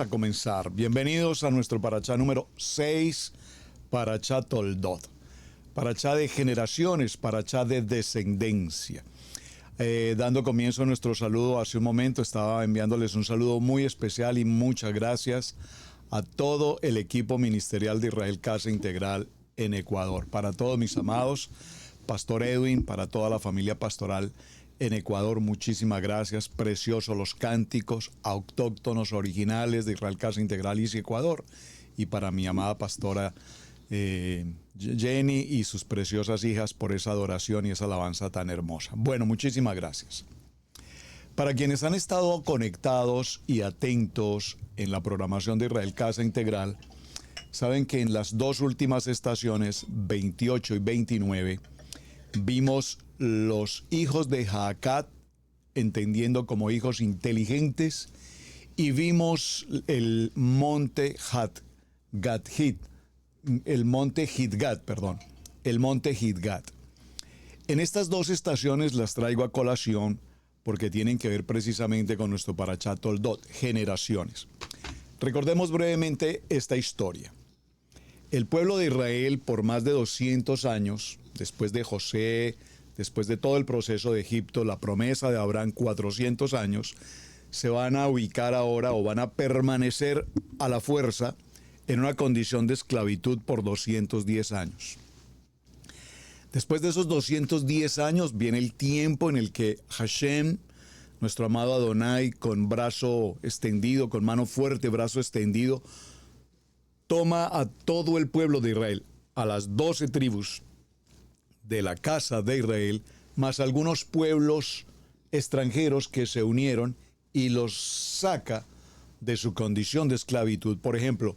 A comenzar. Bienvenidos a nuestro Parachá número 6, Parachá Toldot. Parachá de generaciones, Parachá de descendencia. Dando comienzo a nuestro saludo, hace un momento estaba enviándoles un saludo muy especial y muchas gracias a todo el equipo ministerial de Israel Casa Integral en Ecuador. Para todos mis amados, Pastor Edwin, para toda la familia pastoral en Ecuador, muchísimas gracias. Preciosos los cánticos autóctonos originales de Israel Casa Integral y Ecuador. Y para mi amada pastora Jenny y sus preciosas hijas por esa adoración y esa alabanza tan hermosa. Bueno, muchísimas gracias. Para quienes han estado conectados y atentos en la programación de Israel Casa Integral, saben que en las dos últimas estaciones, 28 y 29, vimos los hijos de Jaacat, entendiendo como hijos inteligentes, y vimos el monte el monte Gidgat. En estas dos estaciones las traigo a colación porque tienen que ver precisamente con nuestro Parachá Toldot, generaciones. Recordemos brevemente esta historia. El pueblo de Israel, por más de 200 años, después de José, después de todo el proceso de Egipto, la promesa de Abraham, 400 años, se van a ubicar ahora o van a permanecer a la fuerza en una condición de esclavitud por 210 años. Después de esos 210 años viene el tiempo en el que Hashem, nuestro amado Adonai, con brazo extendido, con mano fuerte, brazo extendido, toma a todo el pueblo de Israel, a las 12 tribus de la casa de Israel, más algunos pueblos extranjeros que se unieron y los saca de su condición de esclavitud. Por ejemplo,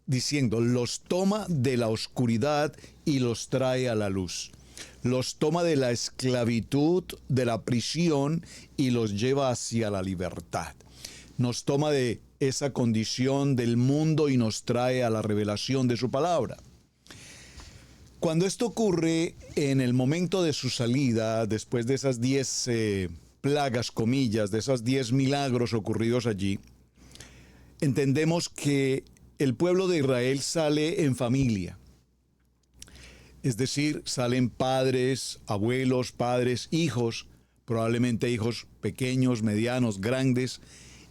diciendo, los toma de la oscuridad y los trae a la luz. Los toma de la esclavitud, de la prisión y los lleva hacia la libertad. Nos toma de esa condición del mundo y nos trae a la revelación de su palabra. Cuando esto ocurre en el momento de su salida, después de esas 10 plagas, comillas, de esos 10 milagros ocurridos allí, entendemos que el pueblo de Israel sale en familia. Es decir, salen padres, abuelos, padres, hijos, probablemente hijos pequeños, medianos, grandes,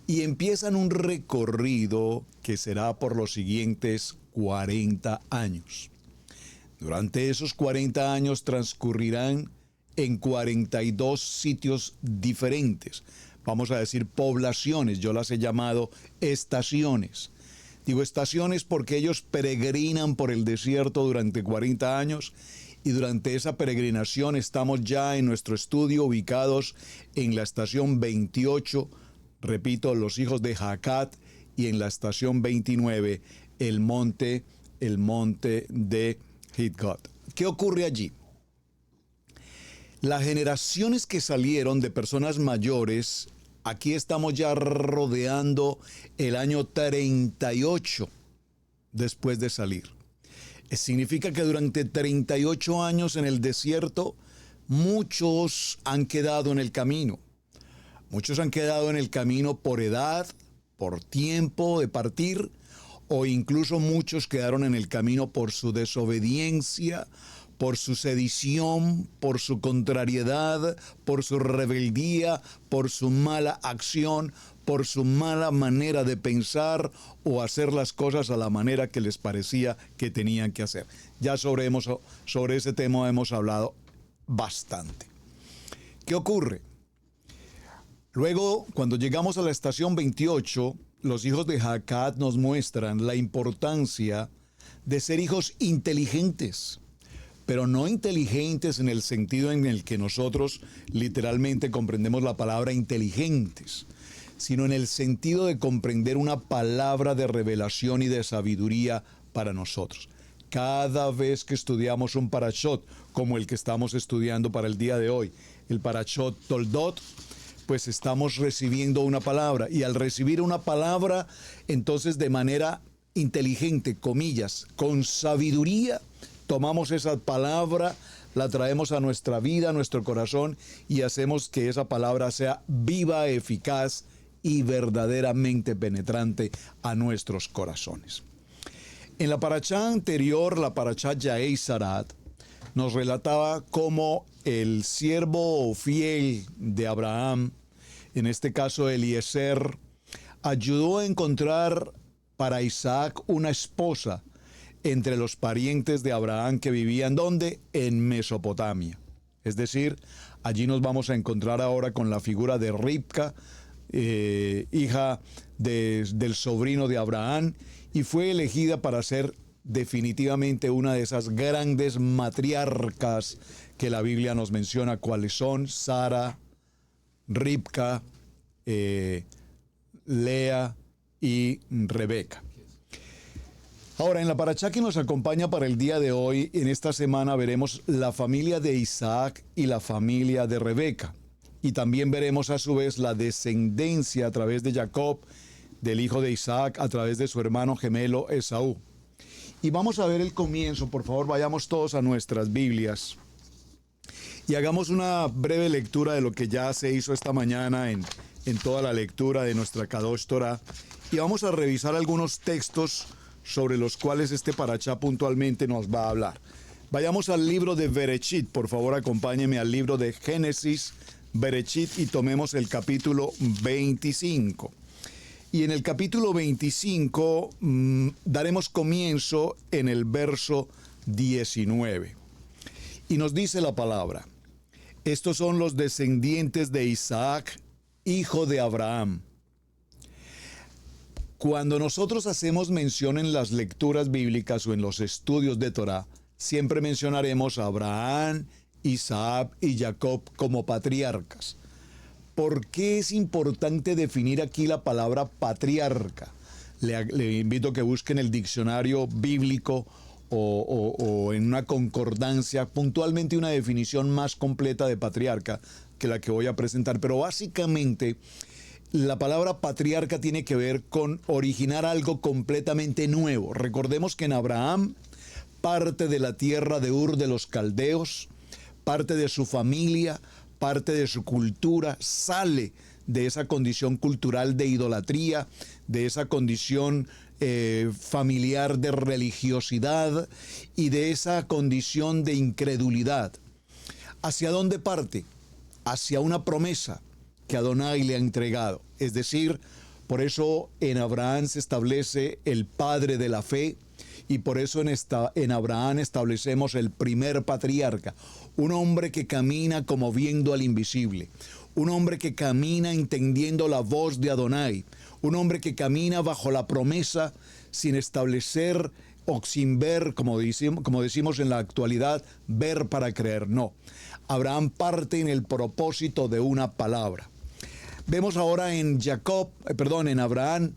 y empiezan un recorrido que será por los siguientes 40 años. Durante esos 40 años transcurrirán en 42 sitios diferentes. Vamos a decir poblaciones, yo las he llamado estaciones. Digo estaciones porque ellos peregrinan por el desierto durante 40 años y durante esa peregrinación estamos ya en nuestro estudio ubicados en la estación 28, repito, los hijos de Jaacat, y en la estación 29, el monte de Gidgat. ¿Qué ocurre allí? Las generaciones que salieron de personas mayores, aquí estamos ya rodeando el año 38 después de salir. Significa que durante 38 años en el desierto, muchos han quedado en el camino. Muchos han quedado en el camino por edad, por tiempo de partir, o incluso muchos quedaron en el camino por su desobediencia, por su sedición, por su contrariedad, por su rebeldía, por su mala acción, por su mala manera de pensar o hacer las cosas a la manera que les parecía que tenían que hacer. Ya sobre ese tema hemos hablado bastante. ¿Qué ocurre? Luego, cuando llegamos a la estación 28, los hijos de Jaacat nos muestran la importancia de ser hijos inteligentes, pero no inteligentes en el sentido en el que nosotros literalmente comprendemos la palabra inteligentes, sino en el sentido de comprender una palabra de revelación y de sabiduría para nosotros. Cada vez que estudiamos un parashot, como el que estamos estudiando para el día de hoy, el parashot Toldot, pues estamos recibiendo una palabra, y al recibir una palabra, entonces de manera inteligente, comillas, con sabiduría, tomamos esa palabra, la traemos a nuestra vida, a nuestro corazón, y hacemos que esa palabra sea viva, eficaz y verdaderamente penetrante a nuestros corazones. En la parashá anterior, la parashá Yaei Sarat, nos relataba cómo el siervo fiel de Abraham, en este caso Eliezer, ayudó a encontrar para Isaac una esposa entre los parientes de Abraham que vivían ¿dónde? En Mesopotamia. Es decir, allí nos vamos a encontrar ahora con la figura de Ribca, hija del sobrino de Abraham, y fue elegida para ser definitivamente una de esas grandes matriarcas que la Biblia nos menciona, cuáles son Sara, Ribca, Lea y Rebeca. Ahora, en la parashá que nos acompaña para el día de hoy, en esta semana veremos la familia de Isaac y la familia de Rebeca. Y también veremos a su vez la descendencia a través de Jacob, del hijo de Isaac, a través de su hermano gemelo Esaú. Y vamos a ver el comienzo. Por favor, vayamos todos a nuestras Biblias y hagamos una breve lectura de lo que ya se hizo esta mañana en toda la lectura de nuestra Kadosh Torah. Y vamos a revisar algunos textos sobre los cuales este parashá puntualmente nos va a hablar. Vayamos al libro de Bereshit, por favor acompáñeme al libro de Génesis, Bereshit, y tomemos el capítulo 25. Y en el capítulo 25 daremos comienzo en el verso 19. Y nos dice la palabra: estos son los descendientes de Isaac, hijo de Abraham. Cuando nosotros hacemos mención en las lecturas bíblicas o en los estudios de Torah, siempre mencionaremos a Abraham, Isaac y Jacob como patriarcas. ¿Por qué es importante definir aquí la palabra patriarca? Le invito a que busquen el diccionario bíblico o en una concordancia puntualmente una definición más completa de patriarca que la que voy a presentar. Pero básicamente la palabra patriarca tiene que ver con originar algo completamente nuevo. Recordemos que en Abraham, parte de la tierra de Ur de los Caldeos, parte de su familia, parte de su cultura, sale de esa condición cultural de idolatría, de esa condición familiar de religiosidad y de esa condición de incredulidad. ¿Hacia dónde parte? Hacia una promesa que Adonai le ha entregado. Es decir, por eso en Abraham se establece el padre de la fe, y por eso en Abraham establecemos el primer patriarca, un hombre que camina como viendo al invisible, un hombre que camina entendiendo la voz de Adonai, un hombre que camina bajo la promesa sin establecer o sin ver, como decimos en la actualidad, ver para creer. No, Abraham parte en el propósito de una palabra. Vemos ahora en Abraham,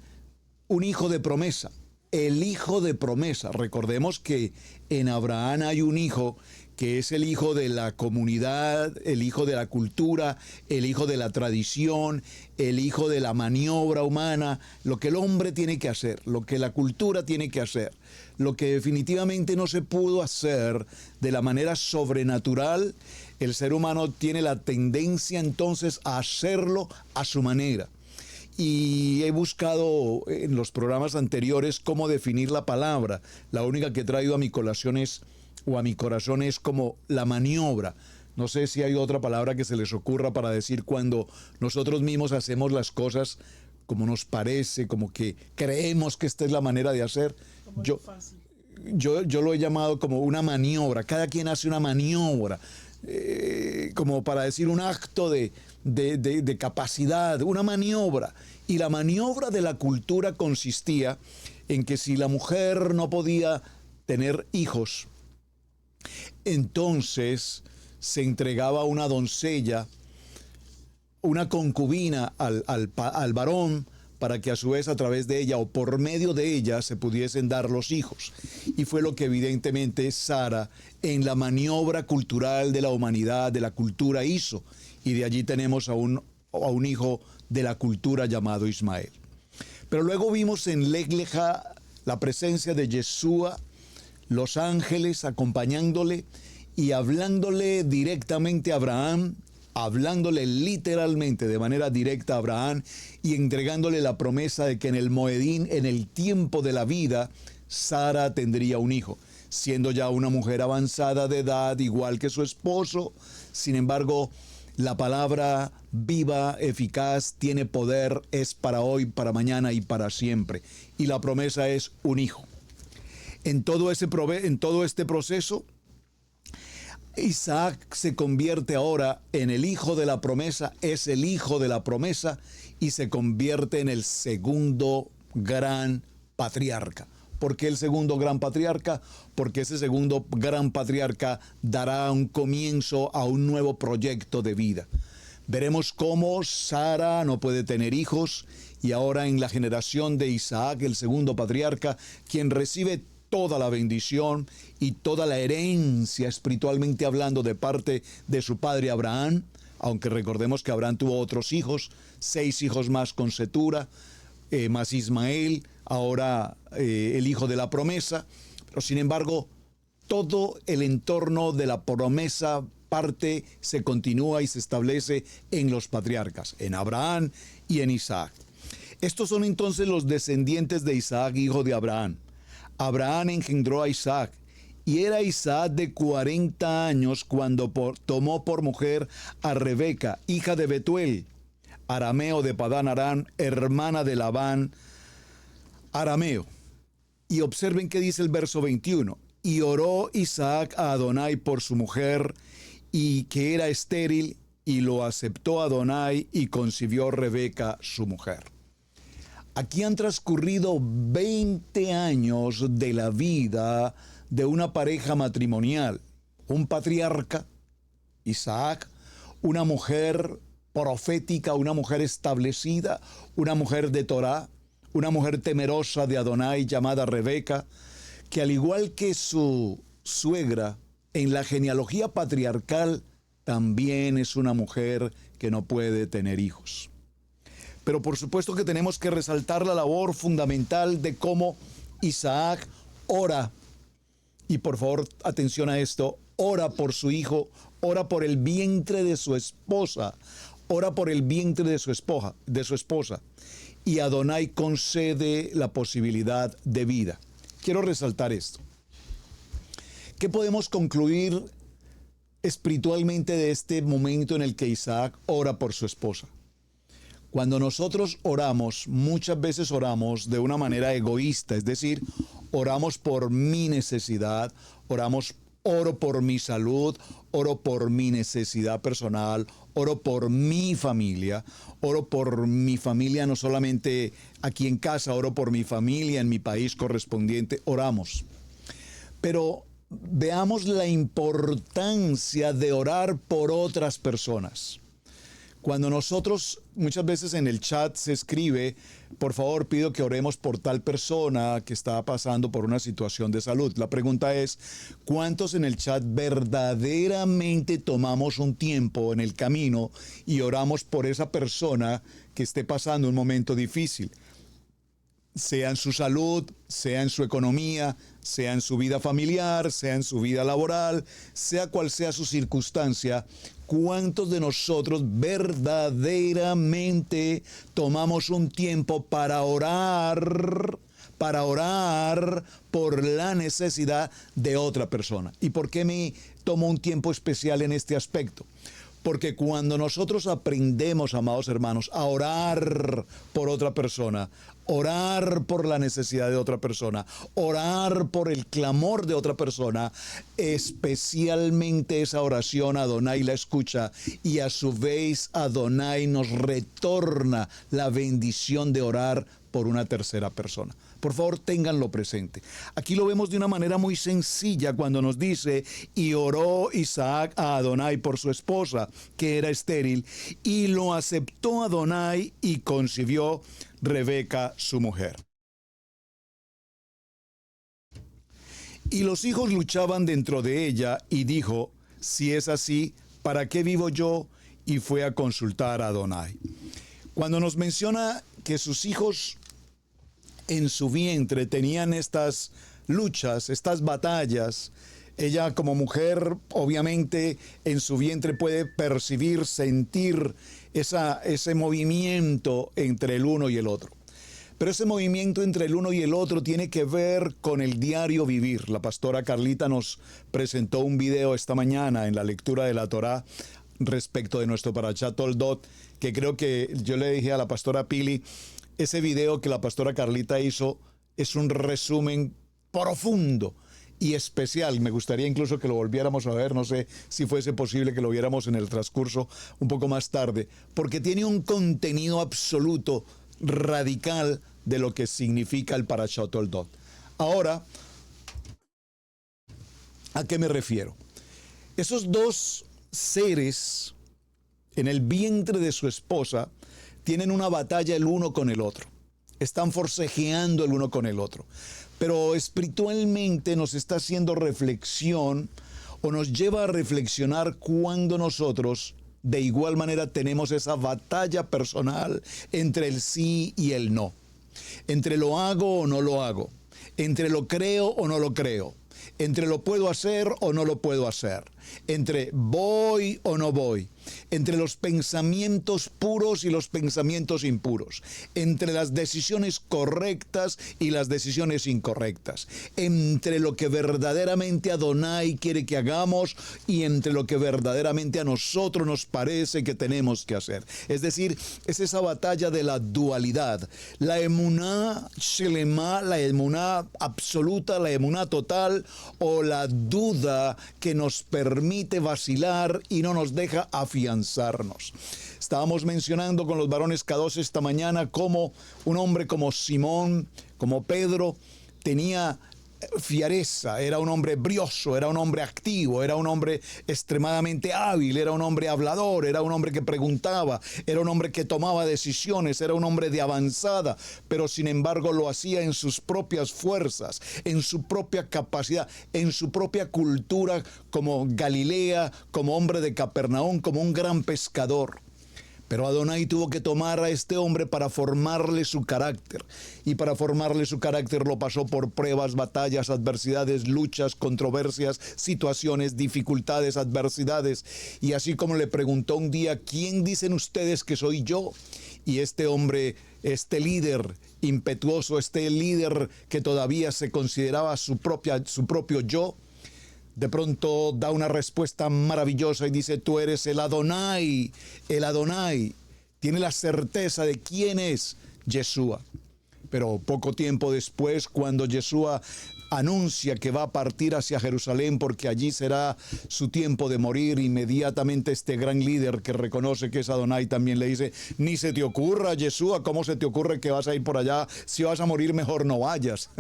un hijo de promesa. El hijo de promesa. Recordemos que en Abraham hay un hijo que es el hijo de la comunidad, el hijo de la cultura, el hijo de la tradición, el hijo de la maniobra humana, lo que el hombre tiene que hacer, lo que la cultura tiene que hacer, lo que definitivamente no se pudo hacer de la manera sobrenatural. El ser humano tiene la tendencia entonces a hacerlo a su manera. Y he buscado en los programas anteriores cómo definir la palabra. La única que he traído a mi corazón es como la maniobra. No sé si hay otra palabra que se les ocurra para decir cuando nosotros mismos hacemos las cosas como nos parece, como que creemos que esta es la manera de hacer. Yo lo he llamado como una maniobra. Cada quien hace una maniobra. Como para decir un acto de capacidad, una maniobra. Y la maniobra de la cultura consistía en que si la mujer no podía tener hijos, entonces se entregaba una doncella, una concubina al varón, para que a su vez a través de ella o por medio de ella se pudiesen dar los hijos. Y fue lo que evidentemente Sara en la maniobra cultural de la humanidad, de la cultura hizo. Y de allí tenemos a un hijo de la cultura llamado Ismael. Pero luego vimos en Lech Lecha la presencia de Yeshua, los ángeles acompañándole y hablándole directamente a Abraham hablándole literalmente de manera directa a Abraham y entregándole la promesa de que en el Moedín, en el tiempo de la vida, Sara tendría un hijo, siendo ya una mujer avanzada de edad, igual que su esposo. Sin embargo, la palabra viva, eficaz, tiene poder, es para hoy, para mañana y para siempre. Y la promesa es un hijo. En todo este proceso, Isaac se convierte ahora en el hijo de la promesa, es el hijo de la promesa y se convierte en el segundo gran patriarca. ¿Por qué el segundo gran patriarca? Porque ese segundo gran patriarca dará un comienzo a un nuevo proyecto de vida. Veremos cómo Sara no puede tener hijos y ahora en la generación de Isaac, el segundo patriarca, quien recibe toda la bendición y toda la herencia espiritualmente hablando de parte de su padre Abraham, aunque recordemos que Abraham tuvo otros hijos, 6 hijos más con Cetura, más Ismael, ahora el hijo de la promesa, pero sin embargo todo el entorno de la promesa se continúa y se establece en los patriarcas, en Abraham y en Isaac. Estos son entonces los descendientes de Isaac, hijo de Abraham. Abraham engendró a Isaac, y era Isaac de 40 años cuando tomó por mujer a Rebeca, hija de Betuel, arameo de Padán Aram, hermana de Labán, arameo. Y observen qué dice el verso 21. Y oró Isaac a Adonai por su mujer, y que era estéril, y lo aceptó Adonai, y concibió Rebeca su mujer. Aquí han transcurrido 20 años de la vida de una pareja matrimonial. Un patriarca, Isaac, una mujer profética, una mujer establecida, una mujer de Torá, una mujer temerosa de Adonai llamada Rebeca, que al igual que su suegra, en la genealogía patriarcal también es una mujer que no puede tener hijos. Pero por supuesto que tenemos que resaltar la labor fundamental de cómo Isaac ora. Y por favor, atención a esto, ora por su hijo, ora por el vientre de su esposa, ora por el vientre de su esposa. Y Adonai concede la posibilidad de vida. Quiero resaltar esto. ¿Qué podemos concluir espiritualmente de este momento en el que Isaac ora por su esposa? Cuando nosotros oramos, muchas veces oramos de una manera egoísta, es decir, oramos por mi necesidad, oro por mi salud, oro por mi necesidad personal, oro por mi familia no solamente aquí en casa, oro por mi familia en mi país correspondiente, oramos. Pero veamos la importancia de orar por otras personas. Cuando nosotros, muchas veces en el chat se escribe, por favor pido que oremos por tal persona que está pasando por una situación de salud. La pregunta es, ¿cuántos en el chat verdaderamente tomamos un tiempo en el camino y oramos por esa persona que esté pasando un momento difícil? Sea en su salud, sea en su economía, sea en su vida familiar, sea en su vida laboral, sea cual sea su circunstancia, ¿cuántos de nosotros verdaderamente tomamos un tiempo para orar por la necesidad de otra persona? ¿Y por qué me tomo un tiempo especial en este aspecto? Porque cuando nosotros aprendemos, amados hermanos, a orar por otra persona, orar por la necesidad de otra persona, orar por el clamor de otra persona, especialmente esa oración Adonai la escucha y a su vez Adonai nos retorna la bendición de orar por una tercera persona. Por favor, ténganlo presente. Aquí lo vemos de una manera muy sencilla cuando nos dice, y oró Isaac a Adonai por su esposa, que era estéril, y lo aceptó Adonai y concibió Rebeca, su mujer. Y los hijos luchaban dentro de ella, y dijo, si es así, ¿para qué vivo yo? Y fue a consultar a Adonai. Cuando nos menciona que sus hijos en su vientre tenían estas luchas, estas batallas, Ella como mujer, obviamente, en su vientre puede percibir, sentir ese movimiento entre el uno y el otro. Pero ese movimiento entre el uno y el otro tiene que ver con el diario vivir. La pastora Carlita nos presentó un video esta mañana en la lectura de la Torá respecto de nuestro Parashat Toldot, que creo que yo le dije a la pastora Pili, ese video que la pastora Carlita hizo es un resumen profundo y especial. Me gustaría incluso que lo volviéramos a ver, no sé si fuese posible que lo viéramos en el transcurso un poco más tarde, porque tiene un contenido absoluto, radical, de lo que significa el Parashat Toldot. Ahora, ¿a qué me refiero? Esos dos seres en el vientre de su esposa tienen una batalla el uno con el otro. Están forcejeando el uno con el otro. Pero espiritualmente nos está haciendo reflexión o nos lleva a reflexionar cuando nosotros de igual manera tenemos esa batalla personal entre el sí y el no. Entre lo hago o no lo hago. Entre lo creo o no lo creo. Entre lo puedo hacer o no lo puedo hacer. Entre voy o no voy. Entre los pensamientos puros y los pensamientos impuros. Entre las decisiones correctas y las decisiones incorrectas. Entre lo que verdaderamente Adonai quiere que hagamos y entre lo que verdaderamente a nosotros nos parece que tenemos que hacer. Es decir, es esa batalla de la dualidad. La emuná shelema, la emuná absoluta, la emuná total, o la duda que nos permite vacilar y no nos deja afianzarnos. Estábamos mencionando con los varones K2 esta mañana cómo un hombre como Simón, como Pedro, tenía fiereza, era un hombre brioso, era un hombre activo, era un hombre extremadamente hábil, era un hombre hablador, era un hombre que preguntaba, era un hombre que tomaba decisiones, era un hombre de avanzada, pero sin embargo lo hacía en sus propias fuerzas, en su propia capacidad, en su propia cultura como Galilea, como hombre de Capernaum, como un gran pescador. Pero Adonai tuvo que tomar a este hombre para formarle su carácter. Y para formarle su carácter lo pasó por pruebas, batallas, adversidades, luchas, controversias, situaciones, dificultades, adversidades. Y así como le preguntó un día, ¿quién dicen ustedes que soy yo? Y este hombre, este líder impetuoso, este líder que todavía se consideraba su propio yo, de pronto da una respuesta maravillosa y dice, tú eres el Adonai, el Adonai. Tiene la certeza de quién es Yeshua. Pero poco tiempo después, cuando Yeshua anuncia que va a partir hacia Jerusalén porque allí será su tiempo de morir, inmediatamente este gran líder que reconoce que es Adonai también le dice, ni se te ocurra, Yeshua, ¿cómo se te ocurre que vas a ir por allá? Si vas a morir, mejor no vayas.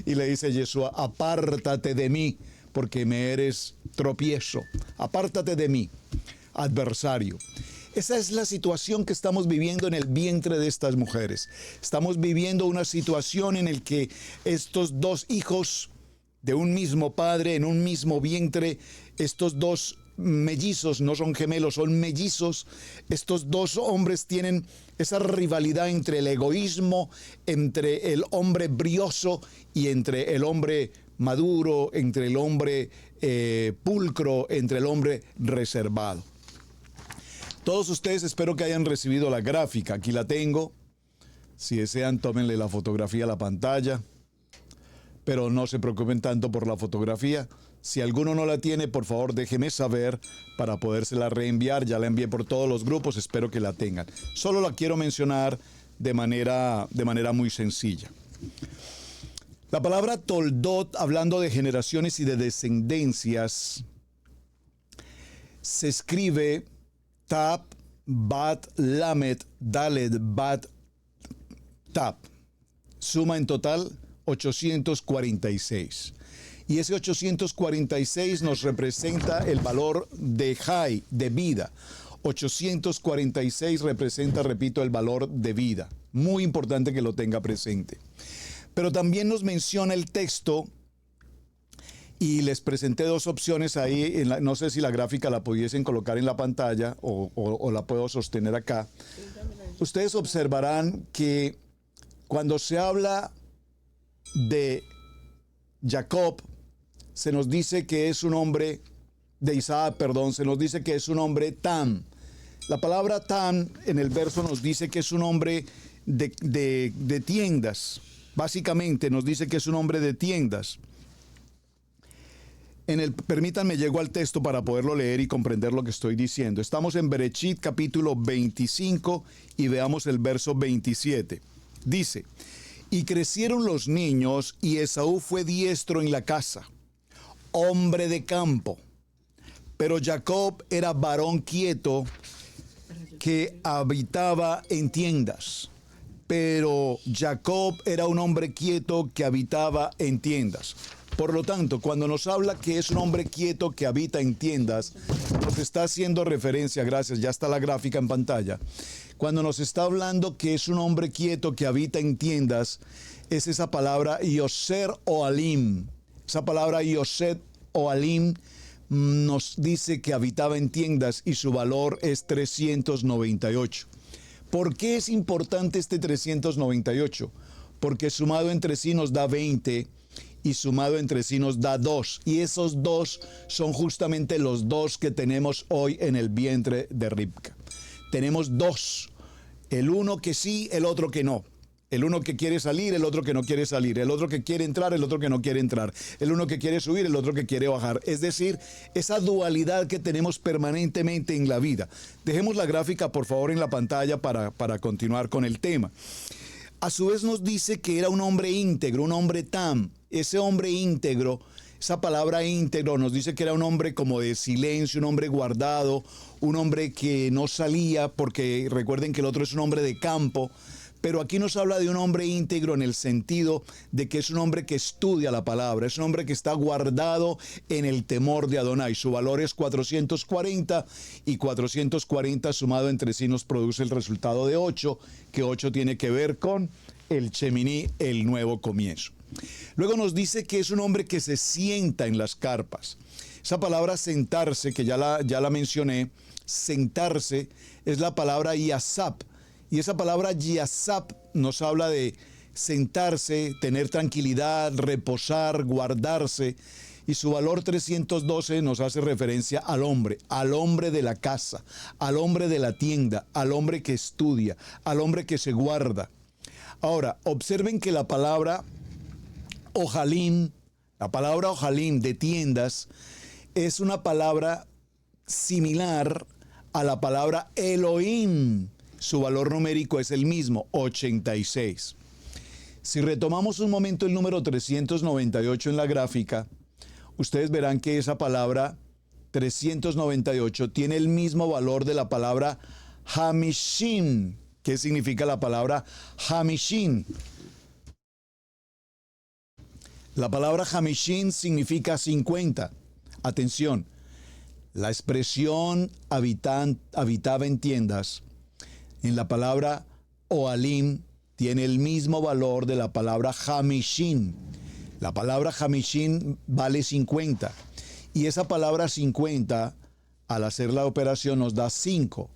Y le dice Yeshua, apártate de mí, porque me eres tropiezo. Apártate de mí, adversario. Esa es la situación que estamos viviendo en el vientre de estas mujeres. Estamos viviendo una situación en la que estos dos hijos de un mismo padre, en un mismo vientre, estos dos mellizos, no son gemelos, son mellizos. Estos dos hombres tienen esa rivalidad entre el egoísmo, entre el hombre brioso y entre el hombre maduro, entre el hombre pulcro, entre el hombre reservado. Todos ustedes espero que hayan recibido la gráfica. Aquí la tengo. Si desean, tómenle la fotografía a la pantalla. Pero no se preocupen tanto por la fotografía. Si alguno no la tiene, por favor, déjeme saber para podérsela reenviar. Ya la envié por todos los grupos, espero que la tengan. Solo la quiero mencionar de manera muy sencilla. La palabra Toldot, hablando de generaciones y de descendencias, se escribe Tap, Bat, Lamet, Dalet, Bat, Tap. Suma en total 846. Y ese 846 nos representa el valor de Jai, de vida. 846 representa, repito, el valor de vida. Muy importante que lo tenga presente. Pero también nos menciona el texto, y les presenté dos opciones ahí, no sé si la gráfica la pudiesen colocar en la pantalla o la puedo sostener acá. Ustedes observarán que cuando se habla de Jacob, se nos dice que es un hombre de Isaac, perdón, se nos dice que es un hombre Tam. La palabra Tam en el verso nos dice que es un hombre de tiendas. Básicamente nos dice que es un hombre de tiendas. Permítanme, llego al texto para poderlo leer y comprender lo que estoy diciendo. Estamos en Bereshit capítulo 25 y veamos el verso 27. Dice: y crecieron los niños y Esaú fue diestro en la casa, hombre de campo. Pero Jacob era varón quieto que habitaba en tiendas. Pero Jacob era un hombre quieto que habitaba en tiendas. Por lo tanto, cuando nos habla que es un hombre quieto que habita en tiendas, nos está haciendo referencia, gracias, ya está la gráfica en pantalla. Cuando nos está hablando que es un hombre quieto que habita en tiendas, es esa palabra Yoser o Alim. Esa palabra Yoser o Alim nos dice que habitaba en tiendas y su valor es 398. ¿Por qué es importante este 398? Porque sumado entre sí nos da 20 y sumado entre sí nos da 2. Y esos 2 son justamente los 2 que tenemos hoy en el vientre de Ribca. Tenemos 2, el uno que sí, el otro que no. El uno que quiere salir, el otro que no quiere salir. El otro que quiere entrar, el otro que no quiere entrar. El uno que quiere subir, el otro que quiere bajar. Es decir, esa dualidad que tenemos permanentemente en la vida. Dejemos la gráfica, por favor, en la pantalla para continuar con el tema. A su vez nos dice que era un hombre íntegro, un hombre Tam. Ese hombre íntegro, esa palabra íntegro nos dice que era un hombre como de silencio, un hombre guardado, un hombre que no salía, porque recuerden que el otro es un hombre de campo. Pero aquí nos habla de un hombre íntegro en el sentido de que es un hombre que estudia la palabra, es un hombre que está guardado en el temor de Adonai. Su valor es 440 y 440 sumado entre sí nos produce el resultado de 8, que 8 tiene que ver con el Shemini, el nuevo comienzo. Luego nos dice que es un hombre que se sienta en las carpas. Esa palabra sentarse, que ya la mencioné, sentarse es la palabra yasap. Y esa palabra yasap nos habla de sentarse, tener tranquilidad, reposar, guardarse. Y su valor 312 nos hace referencia al hombre de la casa, al hombre de la tienda, al hombre que estudia, al hombre que se guarda. Ahora, observen que la palabra ojalim de tiendas, es una palabra similar a la palabra Elohim. Su valor numérico es el mismo, 86. Si retomamos un momento el número 398 en la gráfica, ustedes verán que esa palabra 398 tiene el mismo valor de la palabra Hamishim. ¿Qué significa la palabra Hamishim? La palabra Hamishim significa 50. Atención, la expresión habitaba en tiendas, en la palabra Oalim tiene el mismo valor de la palabra Hamishim. La palabra Hamishim vale 50. Y esa palabra 50, al hacer la operación, nos da 5.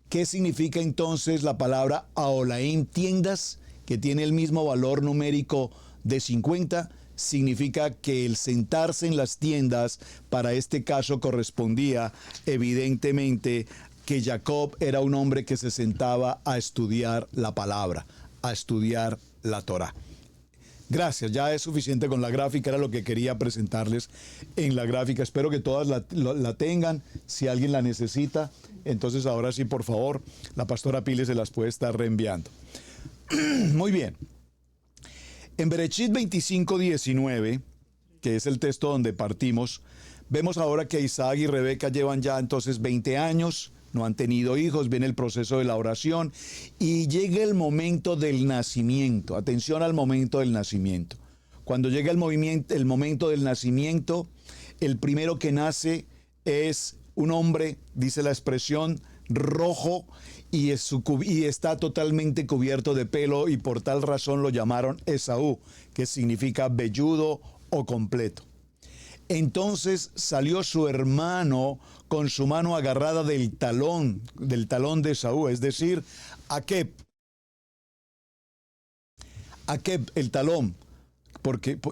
¿Qué significa entonces la palabra Aolaim, tiendas, que tiene el mismo valor numérico de 50? Significa que el sentarse en las tiendas, para este caso correspondía evidentemente que Jacob era un hombre que se sentaba a estudiar la palabra, a estudiar la Torá. Gracias, ya es suficiente con la gráfica, era lo que quería presentarles en la gráfica. Espero que todas la tengan, si alguien la necesita. Entonces ahora sí, por favor, la pastora Piles se las puede estar reenviando. Muy bien. En Bereshit 25:19, que es el texto donde partimos, vemos ahora que Isaac y Rebeca llevan ya entonces 20 años, no han tenido hijos, viene el proceso de la oración y llega el momento del nacimiento. Atención al momento del nacimiento. Cuando llega el momento del nacimiento, el primero que nace es un hombre, dice la expresión, rojo y está totalmente cubierto de pelo y por tal razón lo llamaron Esaú, que significa velludo o completo. Entonces salió su hermano con su mano agarrada del talón de Esaú, es decir, Akeb, el talón.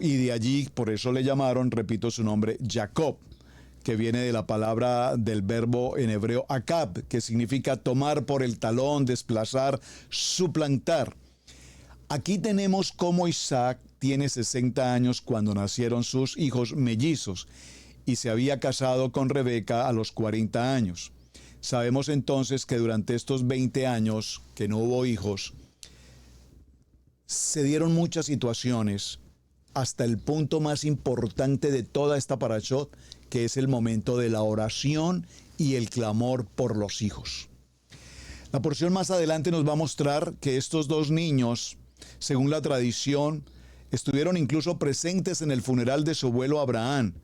y de allí, por eso le llamaron, repito su nombre, Jacob, que viene de la palabra del verbo en hebreo akab, que significa tomar por el talón, desplazar, suplantar. Aquí tenemos cómo Isaac tiene 60 años cuando nacieron sus hijos mellizos y se había casado con Rebeca a los 40 años. Sabemos entonces que durante estos 20 años que no hubo hijos, se dieron muchas situaciones hasta el punto más importante de toda esta parashot, que es el momento de la oración y el clamor por los hijos. La porción más adelante nos va a mostrar que estos dos niños, según la tradición, estuvieron incluso presentes en el funeral de su abuelo Abraham.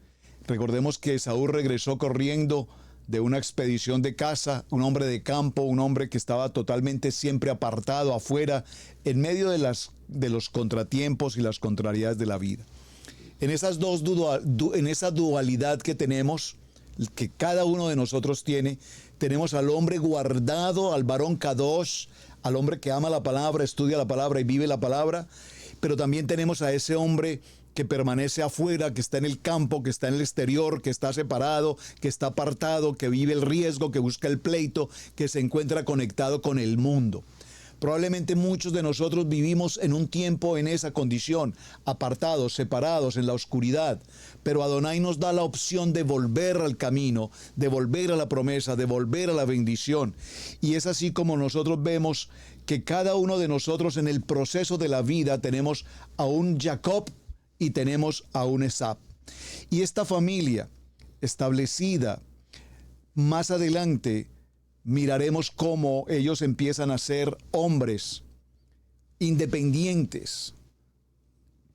Recordemos que Esaú regresó corriendo de una expedición de caza, un hombre de campo, un hombre que estaba totalmente siempre apartado, afuera, en medio de los contratiempos y las contrariedades de la vida. En esa dualidad que tenemos, que cada uno de nosotros tiene, tenemos al hombre guardado, al varón kadosh, al hombre que ama la palabra, estudia la palabra y vive la palabra, pero también tenemos a ese hombre que permanece afuera, que está en el campo, que está en el exterior, que está separado, que está apartado, que vive el riesgo, que busca el pleito, que se encuentra conectado con el mundo. Probablemente muchos de nosotros vivimos en un tiempo en esa condición, apartados, separados, en la oscuridad. Pero Adonai nos da la opción de volver al camino, de volver a la promesa, de volver a la bendición. Y es así como nosotros vemos que cada uno de nosotros en el proceso de la vida tenemos a un Jacob y tenemos a un Esaú. Y esta familia establecida más adelante, miraremos cómo ellos empiezan a ser hombres independientes,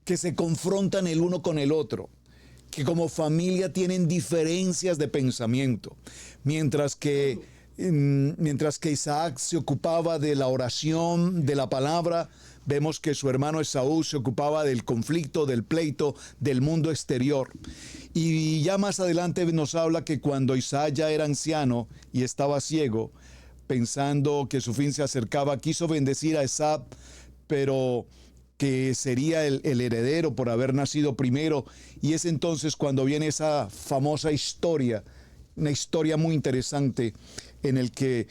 que se confrontan el uno con el otro, que como familia tienen diferencias de pensamiento, mientras que Isaac se ocupaba de la oración, de la palabra, vemos que su hermano Esaú se ocupaba del conflicto, del pleito, del mundo exterior. Y ya más adelante nos habla que cuando Isaac ya era anciano y estaba ciego, pensando que su fin se acercaba, quiso bendecir a Esaú, pero que sería el heredero por haber nacido primero. Y es entonces cuando viene esa famosa historia, una historia muy interesante en el que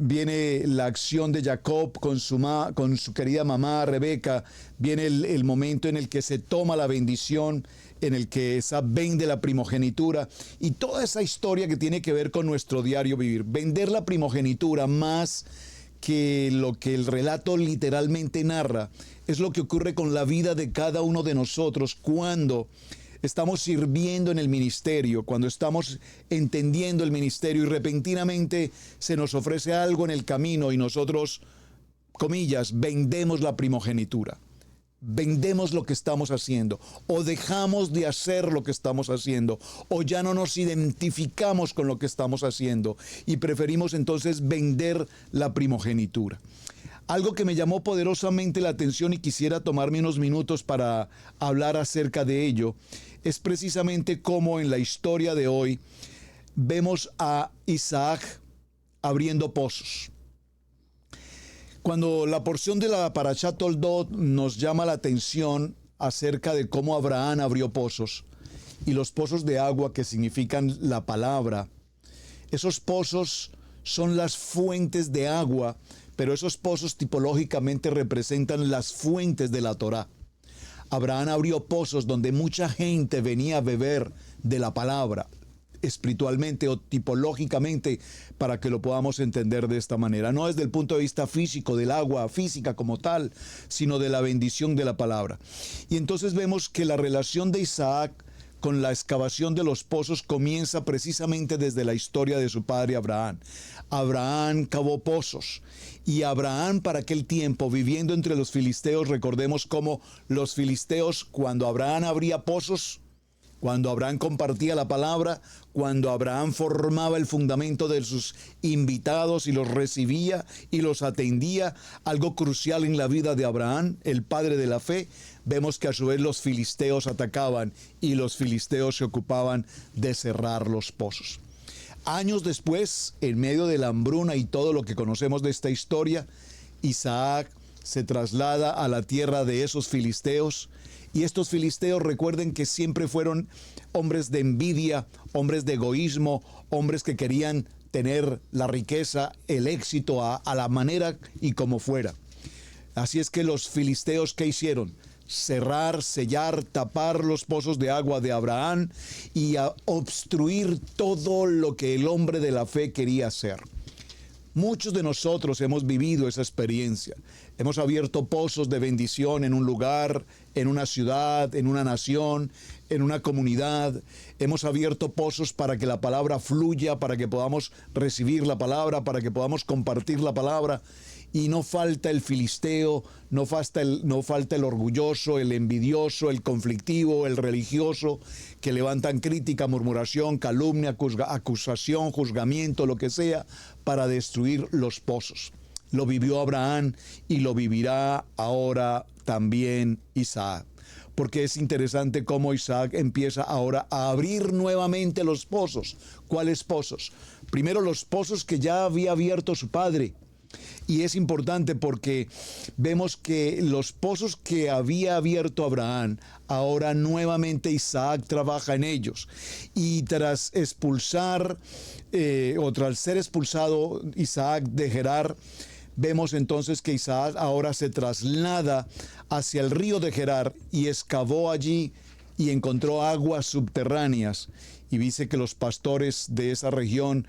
viene la acción de Jacob con su querida mamá Rebeca, viene el momento en el que se toma la bendición, en el que Esaú vende la primogenitura y toda esa historia que tiene que ver con nuestro diario vivir. Vender la primogenitura más que lo que el relato literalmente narra, es lo que ocurre con la vida de cada uno de nosotros cuando estamos sirviendo en el ministerio, cuando estamos entendiendo el ministerio y repentinamente se nos ofrece algo en el camino y nosotros, comillas, vendemos la primogenitura. Vendemos lo que estamos haciendo o dejamos de hacer lo que estamos haciendo o ya no nos identificamos con lo que estamos haciendo y preferimos entonces vender la primogenitura. Algo que me llamó poderosamente la atención y quisiera tomarme unos minutos para hablar acerca de ello es precisamente cómo en la historia de hoy vemos a Isaac abriendo pozos. Cuando la porción de la Parashat Toldot nos llama la atención acerca de cómo Abraham abrió pozos y los pozos de agua que significan la palabra, esos pozos son las fuentes de agua, pero esos pozos tipológicamente representan las fuentes de la Torá. Abraham abrió pozos donde mucha gente venía a beber de la palabra, espiritualmente o tipológicamente, para que lo podamos entender de esta manera. No desde el punto de vista físico, del agua física como tal, sino de la bendición de la palabra. Y entonces vemos que la relación de Isaac con la excavación de los pozos comienza precisamente desde la historia de su padre Abraham. Abraham cavó pozos y Abraham para aquel tiempo viviendo entre los filisteos, recordemos cómo los filisteos cuando Abraham abría pozos, cuando Abraham compartía la palabra, cuando Abraham formaba el fundamento de sus invitados y los recibía y los atendía, algo crucial en la vida de Abraham, el padre de la fe, vemos que a su vez los filisteos atacaban y los filisteos se ocupaban de cerrar los pozos. Años después, en medio de la hambruna y todo lo que conocemos de esta historia, Isaac se traslada a la tierra de esos filisteos. Y estos filisteos, recuerden que siempre fueron hombres de envidia, hombres de egoísmo, hombres que querían tener la riqueza, el éxito a la manera y como fuera. Así es que los filisteos, ¿qué hicieron? Cerrar, sellar, tapar los pozos de agua de Abraham y a obstruir todo lo que el hombre de la fe quería hacer. Muchos de nosotros hemos vivido esa experiencia. Hemos abierto pozos de bendición en un lugar, en una ciudad, en una nación, en una comunidad. Hemos abierto pozos para que la palabra fluya, para que podamos recibir la palabra, para que podamos compartir la palabra. Y no falta el filisteo, no falta el orgulloso, el envidioso, el conflictivo, el religioso, que levantan crítica, murmuración, calumnia, acusación, juzgamiento, lo que sea, para destruir los pozos. Lo vivió Abraham y lo vivirá ahora también Isaac. Porque es interesante cómo Isaac empieza ahora a abrir nuevamente los pozos. ¿Cuáles pozos? Primero los pozos que ya había abierto su padre. Y es importante porque vemos que los pozos que había abierto Abraham, ahora nuevamente Isaac trabaja en ellos. Y tras ser expulsado Isaac de Gerar, vemos entonces que Isaac ahora se traslada hacia el río de Gerar y excavó allí y encontró aguas subterráneas. Y dice que los pastores de esa región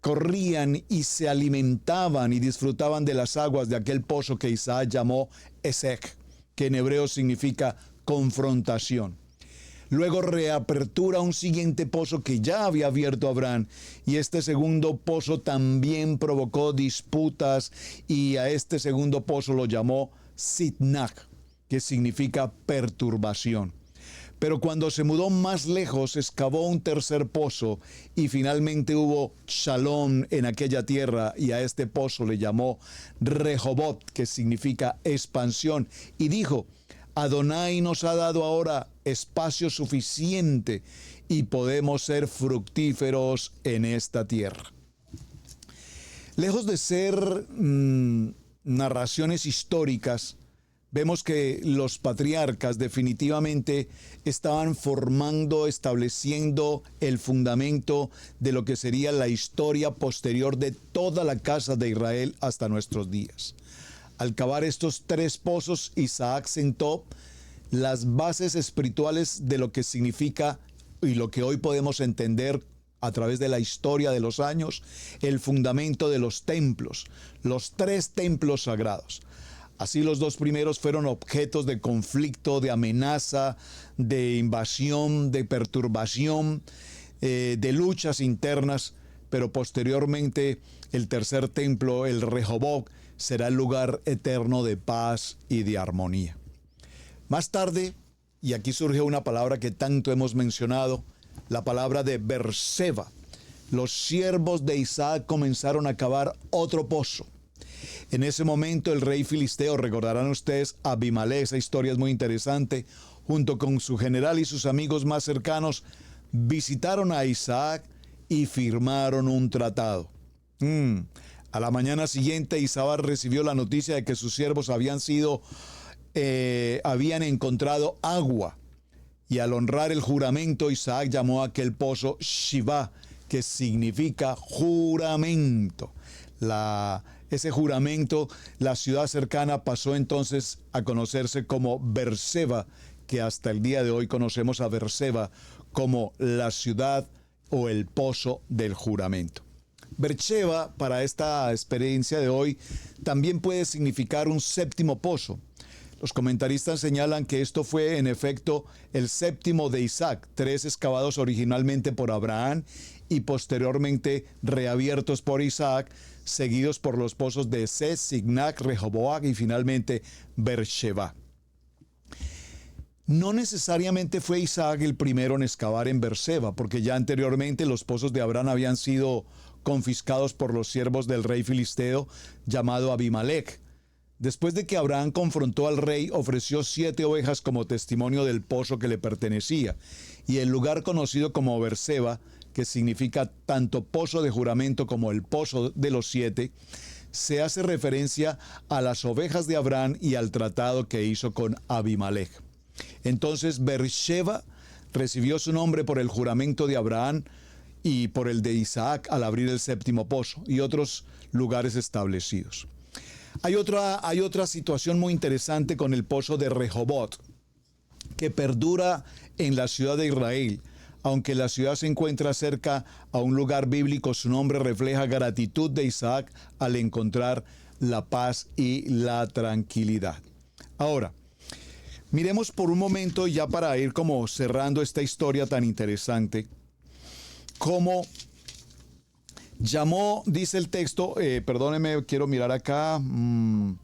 corrían y se alimentaban y disfrutaban de las aguas de aquel pozo que Isaac llamó Esek, que en hebreo significa confrontación. Luego reapertura un siguiente pozo que ya había abierto Abraham, y este segundo pozo también provocó disputas, y a este segundo pozo lo llamó Sitnach, que significa perturbación. Pero cuando se mudó más lejos, excavó un tercer pozo y finalmente hubo shalom en aquella tierra, y a este pozo le llamó Rehobot, que significa expansión, y dijo: Adonai nos ha dado ahora espacio suficiente y podemos ser fructíferos en esta tierra. Lejos de ser narraciones históricas, vemos que los patriarcas definitivamente estaban estableciendo el fundamento de lo que sería la historia posterior de toda la casa de Israel hasta nuestros días. Al cavar estos tres pozos, Isaac sentó las bases espirituales de lo que significa y lo que hoy podemos entender a través de la historia de los años, el fundamento de los templos, los tres templos sagrados. Así los dos primeros fueron objetos de conflicto, de amenaza, de invasión, de perturbación, de luchas internas, pero posteriormente el tercer templo, el Rehobot, será el lugar eterno de paz y de armonía. Más tarde, y aquí surge una palabra que tanto hemos mencionado, la palabra de Berseba. Los siervos de Isaac comenzaron a cavar otro pozo. En ese momento el rey filisteo, recordarán ustedes, Abimelech, esa historia es muy interesante, junto con su general y sus amigos más cercanos, visitaron a Isaac y firmaron un tratado. A la mañana siguiente, Isaac recibió la noticia de que sus siervos habían encontrado agua. Y al honrar el juramento, Isaac llamó a aquel pozo Shivá, que significa juramento. Ese juramento, la ciudad cercana pasó entonces a conocerse como Berseba, que hasta el día de hoy conocemos a Berseba como la ciudad o el pozo del juramento. Berseba, para esta experiencia de hoy, también puede significar un séptimo pozo. Los comentaristas señalan que esto fue en efecto el séptimo de Isaac, 3 excavados originalmente por Abraham y posteriormente reabiertos por Isaac, seguidos por los pozos de Esek, Sitnach, Rehoboth y finalmente Beersheba. No necesariamente fue Isaac el primero en excavar en Berseba, porque ya anteriormente los pozos de Abraham habían sido confiscados por los siervos del rey filisteo llamado Abimelech. Después de que Abraham confrontó al rey, ofreció 7 ovejas como testimonio del pozo que le pertenecía, y el lugar conocido como Berseba, que significa tanto pozo de juramento como el pozo de los 7, se hace referencia a las ovejas de Abraham y al tratado que hizo con Abimelech. Entonces Beersheba recibió su nombre por el juramento de Abraham y por el de Isaac al abrir el séptimo pozo y otros lugares establecidos. Hay otra situación muy interesante con el pozo de Rehobot, que perdura en la ciudad de Israel. Aunque la ciudad se encuentra cerca a un lugar bíblico, su nombre refleja gratitud de Isaac al encontrar la paz y la tranquilidad. Ahora, miremos por un momento, ya para ir como cerrando esta historia tan interesante, cómo llamó, dice el texto, perdónenme, quiero mirar acá, en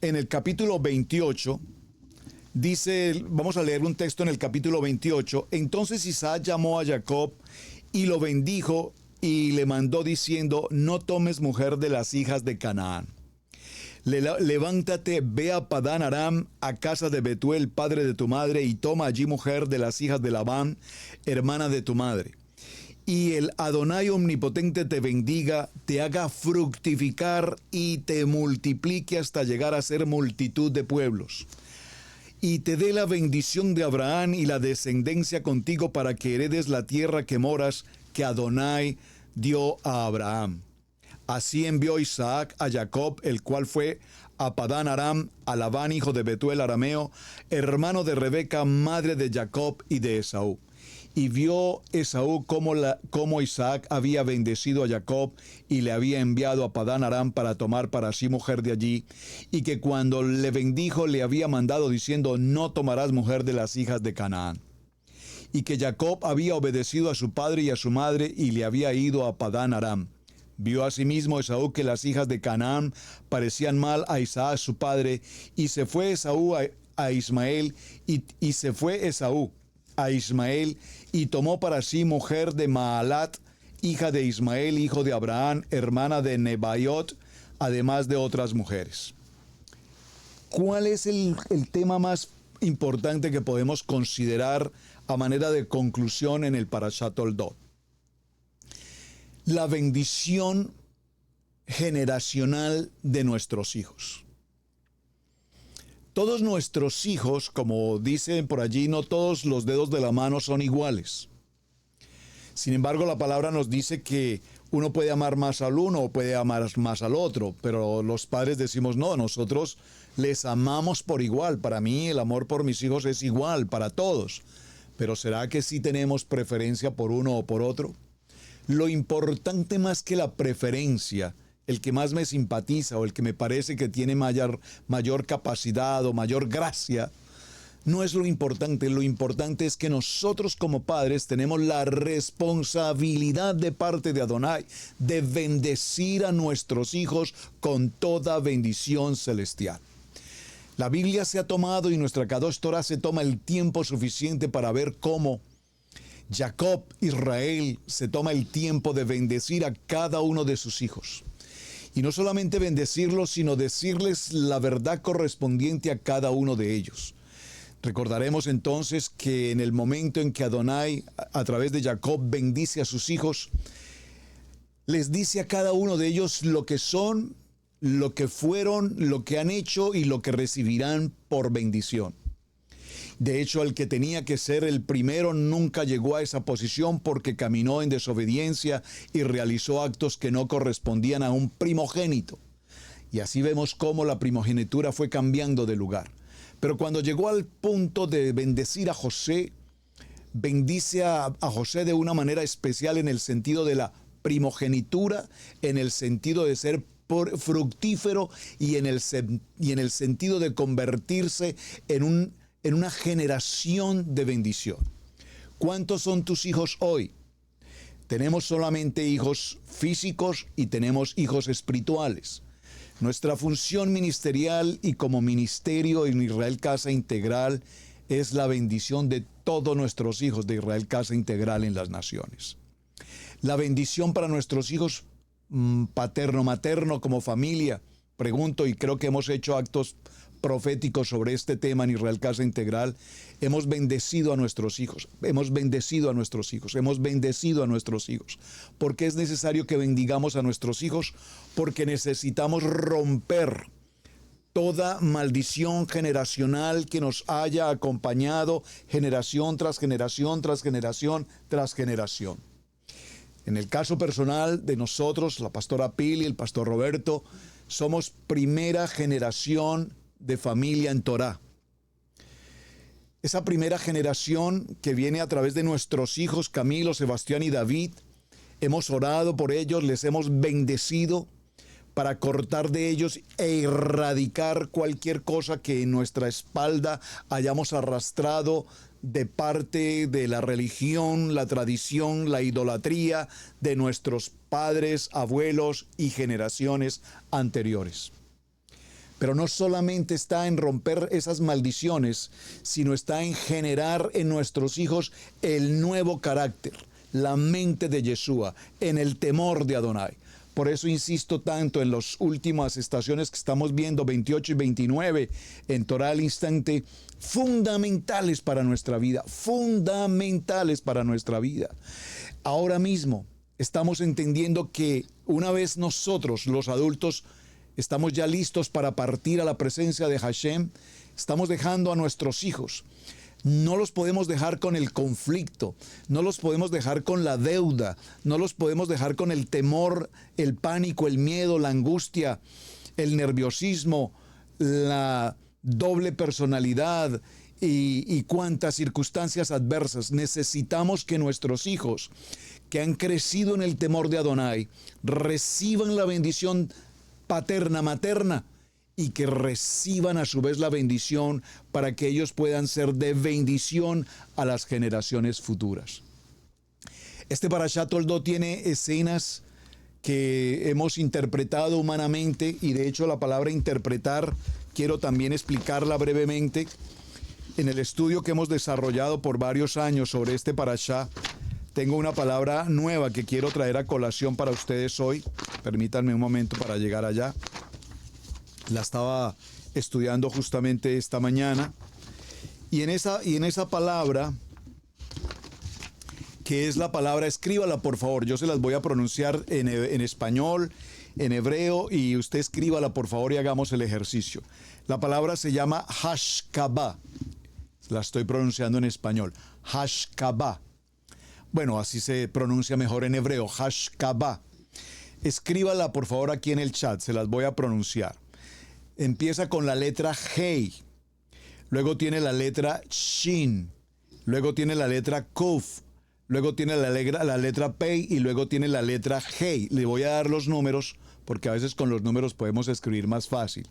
el capítulo 28, dice, vamos a leer un texto en el capítulo 28. Entonces Isaac llamó a Jacob y lo bendijo y le mandó diciendo: no tomes mujer de las hijas de Canaán. Levántate, ve a Padán Aram, a casa de Betuel, padre de tu madre, y toma allí mujer de las hijas de Labán, hermana de tu madre. Y el Adonai omnipotente te bendiga, te haga fructificar y te multiplique hasta llegar a ser multitud de pueblos. Y te dé la bendición de Abraham y la descendencia contigo para que heredes la tierra que moras, que Adonai dio a Abraham. Así envió Isaac a Jacob, el cual fue a Padán Aram, a Labán, hijo de Betuel arameo, hermano de Rebeca, madre de Jacob y de Esaú. Y vio Esaú cómo Isaac había bendecido a Jacob y le había enviado a Padán Aram para tomar para sí mujer de allí, y que cuando le bendijo le había mandado diciendo: no tomarás mujer de las hijas de Canaán. Y que Jacob había obedecido a su padre y a su madre y le había ido a Padán Aram. Vio asimismo Esaú que las hijas de Canaán parecían mal a Isaac su padre, y se fue Esaú a Ismael, y se fue Esaú a Ismael y tomó para sí mujer de Maalat, hija de Ismael, hijo de Abraham, hermana de Nebaiot, además de otras mujeres. ¿Cuál es el tema más importante que podemos considerar a manera de conclusión en el Parashat Toldot? La bendición generacional de nuestros hijos. Todos nuestros hijos, como dicen por allí, no todos los dedos de la mano son iguales. Sin embargo, la palabra nos dice que uno puede amar más al uno o puede amar más al otro, pero los padres decimos: no, nosotros les amamos por igual. Para mí el amor por mis hijos es igual para todos. Pero ¿será que sí tenemos preferencia por uno o por otro? Lo importante más que la preferencia, el que más me simpatiza o el que me parece que tiene mayor capacidad o mayor gracia, no es lo importante es que nosotros como padres tenemos la responsabilidad de parte de Adonai de bendecir a nuestros hijos con toda bendición celestial. La Biblia se ha tomado y nuestra Kadosh Torah se toma el tiempo suficiente para ver cómo Jacob, Israel, se toma el tiempo de bendecir a cada uno de sus hijos. Y no solamente bendecirlos, sino decirles la verdad correspondiente a cada uno de ellos. Recordaremos entonces que en el momento en que Adonai, a través de Jacob, bendice a sus hijos, les dice a cada uno de ellos lo que son, lo que fueron, lo que han hecho y lo que recibirán por bendición. De hecho, el que tenía que ser el primero nunca llegó a esa posición porque caminó en desobediencia y realizó actos que no correspondían a un primogénito. Y así vemos cómo la primogenitura fue cambiando de lugar. Pero cuando llegó al punto de bendecir a José, bendice a José de una manera especial en el sentido de la primogenitura, en el sentido de ser fructífero y en el sentido de convertirse en una generación de bendición. ¿Cuántos son tus hijos hoy? Tenemos solamente hijos físicos y tenemos hijos espirituales. Nuestra función ministerial y como ministerio en Israel Casa Integral es la bendición de todos nuestros hijos de Israel Casa Integral en las naciones. La bendición para nuestros hijos paterno-materno como familia. Pregunto, y creo que hemos hecho actos profético sobre este tema en Israel Casa Integral. Hemos bendecido a nuestros hijos, hemos bendecido a nuestros hijos, hemos bendecido a nuestros hijos. ¿Por qué es necesario que bendigamos a nuestros hijos? Porque necesitamos romper toda maldición generacional que nos haya acompañado generación tras generación, tras generación, tras generación. En el caso personal de nosotros, la pastora Pili, el pastor Roberto, somos primera generación de familia en Torá. Esa primera generación que viene a través de nuestros hijos Camilo, Sebastián y David, hemos orado por ellos, les hemos bendecido para cortar de ellos e erradicar cualquier cosa que en nuestra espalda hayamos arrastrado de parte de la religión, la tradición, la idolatría de nuestros padres, abuelos y generaciones anteriores. Pero no solamente está en romper esas maldiciones, sino está en generar en nuestros hijos el nuevo carácter, la mente de Yeshua, en el temor de Adonai. Por eso insisto tanto en las últimas estaciones que estamos viendo, 28 y 29, en Torá al Instante, fundamentales para nuestra vida, fundamentales para nuestra vida. Ahora mismo estamos entendiendo que una vez nosotros, los adultos, estamos ya listos para partir a la presencia de Hashem, estamos dejando a nuestros hijos. No los podemos dejar con el conflicto, no los podemos dejar con la deuda, no los podemos dejar con el temor, el pánico, el miedo, la angustia, el nerviosismo, la doble personalidad y cuantas circunstancias adversas. Necesitamos que nuestros hijos, que han crecido en el temor de Adonai, reciban la bendición paterna, materna, y que reciban a su vez la bendición para que ellos puedan ser de bendición a las generaciones futuras. Este Parashat Toldot tiene escenas que hemos interpretado humanamente, y de hecho la palabra interpretar quiero también explicarla brevemente. En el estudio que hemos desarrollado por varios años sobre este Parashá, tengo una palabra nueva que quiero traer a colación para ustedes hoy. Permítanme un momento para llegar allá. La estaba estudiando justamente esta mañana. Y en esa palabra, que es la palabra, escríbala por favor. Yo se las voy a pronunciar en español, en hebreo, y usted escríbala por favor y hagamos el ejercicio. La palabra se llama Hashkabah. La estoy pronunciando en español. Hashkabah. Bueno, así se pronuncia mejor en hebreo. Hashkabah. Escríbala por favor aquí en el chat, se las voy a pronunciar. Empieza con la letra Hei, luego tiene la letra Shin, luego tiene la letra Kuf, luego tiene la letra Pei y luego tiene la letra Hei. Le voy a dar los números porque a veces con los números podemos escribir más fácil.